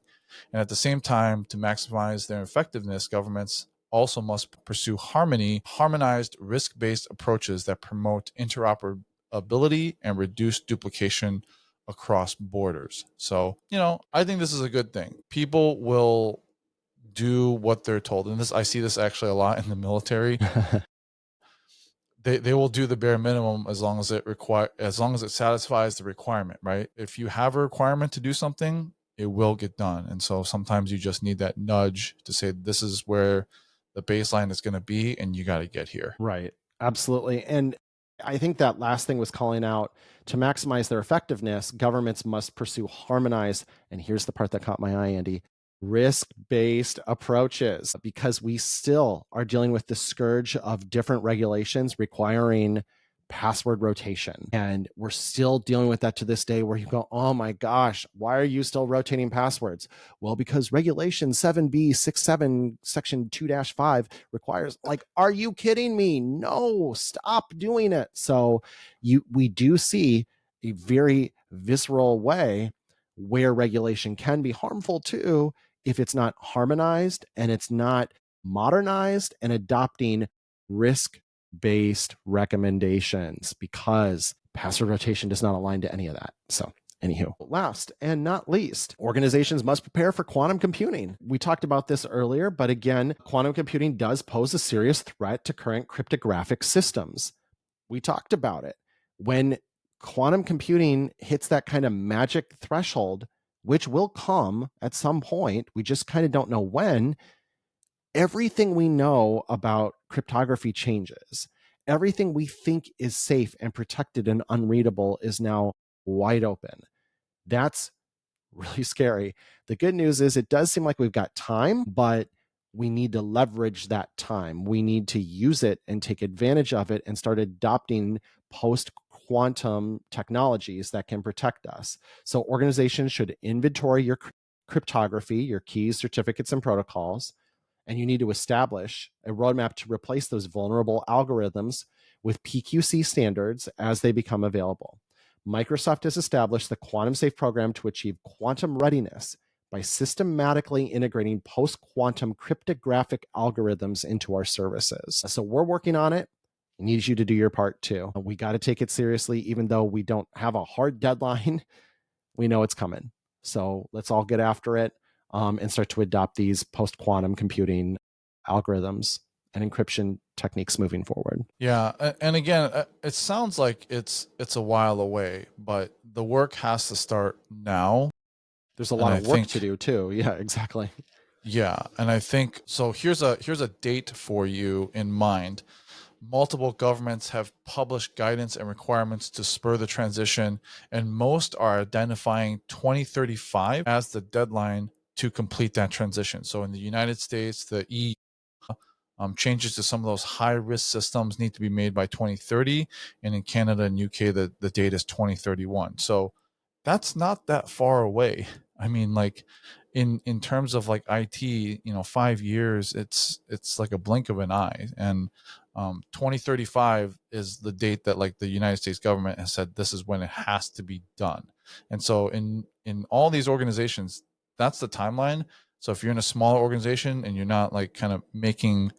And at the same time, to maximize their effectiveness, governments also must pursue harmonized risk-based approaches that promote interoperability and reduce duplication across borders. So, I think this is a good thing. People will do what they're told. And I see this actually a lot in the military. They will do the bare minimum as long as it satisfies the requirement, right? If you have a requirement to do something, it will get done. And so sometimes you just need that nudge to say, this is where the baseline is going to be, and you got to get here. Right. Absolutely. And I think that last thing was calling out, to maximize their effectiveness, governments must pursue harmonized, and here's the part that caught my eye, Andy, risk-based approaches, because we still are dealing with the scourge of different regulations requiring password rotation. And we're still dealing with that to this day, where you go, oh my gosh, why are you still rotating passwords? Well, because regulation 7B67 section 2-5 requires, like, are you kidding me? No, stop doing it. So we do see a very visceral way where regulation can be harmful too, if it's not harmonized and it's not modernized and adopting risk-based recommendations, because password rotation does not align to any of that. So anywho, last and not least, organizations must prepare for quantum computing. We talked about this earlier, but again, quantum computing does pose a serious threat to current cryptographic systems. We talked about it. When quantum computing hits that kind of magic threshold, which will come at some point, we just kind of don't know when, everything we know about cryptography changes. Everything we think is safe and protected and unreadable is now wide open. That's really scary. The good news is it does seem like we've got time, but we need to leverage that time. We need to use it and take advantage of it and start adopting post-quantum technologies that can protect us. So organizations should inventory your cryptography, your keys, certificates, and protocols, and you need to establish a roadmap to replace those vulnerable algorithms with PQC standards as they become available. Microsoft has established the Quantum Safe program to achieve quantum readiness by systematically integrating post-quantum cryptographic algorithms into our services. So we're working on it. It needs you to do your part too. We got to take it seriously, even though we don't have a hard deadline. We know it's coming. So let's all get after it and start to adopt these post-quantum computing algorithms and encryption techniques moving forward. Yeah, and again, it sounds like it's a while away, but the work has to start now. There's a lot of work to do too. Yeah, exactly. Yeah, and I think so. Here's a date for you in mind. Multiple governments have published guidance and requirements to spur the transition, and most are identifying 2035 as the deadline to complete that transition. So in the United States, the EU, changes to some of those high-risk systems need to be made by 2030, and in Canada and UK, the date is 2031. So that's not that far away. I mean, like in terms of like IT, 5 years, it's like a blink of an eye. And 2035 is the date that like the United States government has said this is when it has to be done. And so in all these organizations, that's the timeline. So if you're in a smaller organization and you're not like kind of making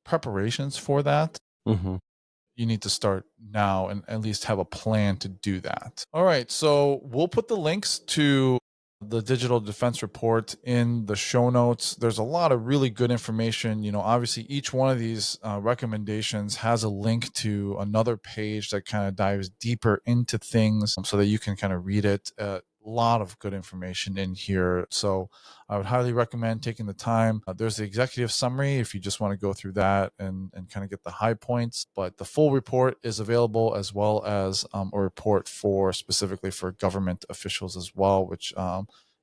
preparations for that, you need to start now and at least have a plan to do that. All right, so we'll put the links to the digital defense report in the show notes. There's a lot of really good information. Obviously each one of these recommendations has a link to another page that kind of dives deeper into things so that you can kind of read it. A lot of good information in here. So I would highly recommend taking the time. There's the executive summary if you just want to go through that and kind of get the high points. But the full report is available, as well as a report specifically for government officials as well, which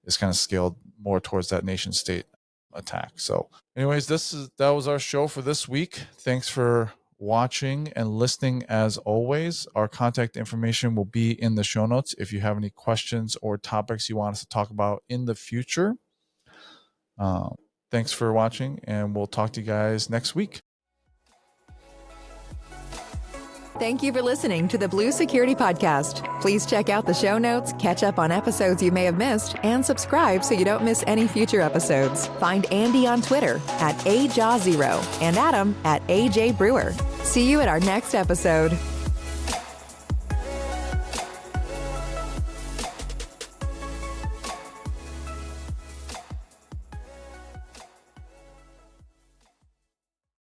is kind of scaled more towards that nation state attack. So anyways, that was our show for this week. Thanks for watching and listening. As always, our contact information will be in the show notes if you have any questions or topics you want us to talk about in the future. Thanks for watching, and we'll talk to you guys next week. Thank you for listening to the Blue Security Podcast. Please check out the show notes, catch up on episodes you may have missed, and subscribe so you don't miss any future episodes. Find Andy on Twitter @AJaw0 and Adam @AJ Brewer. See you at our next episode.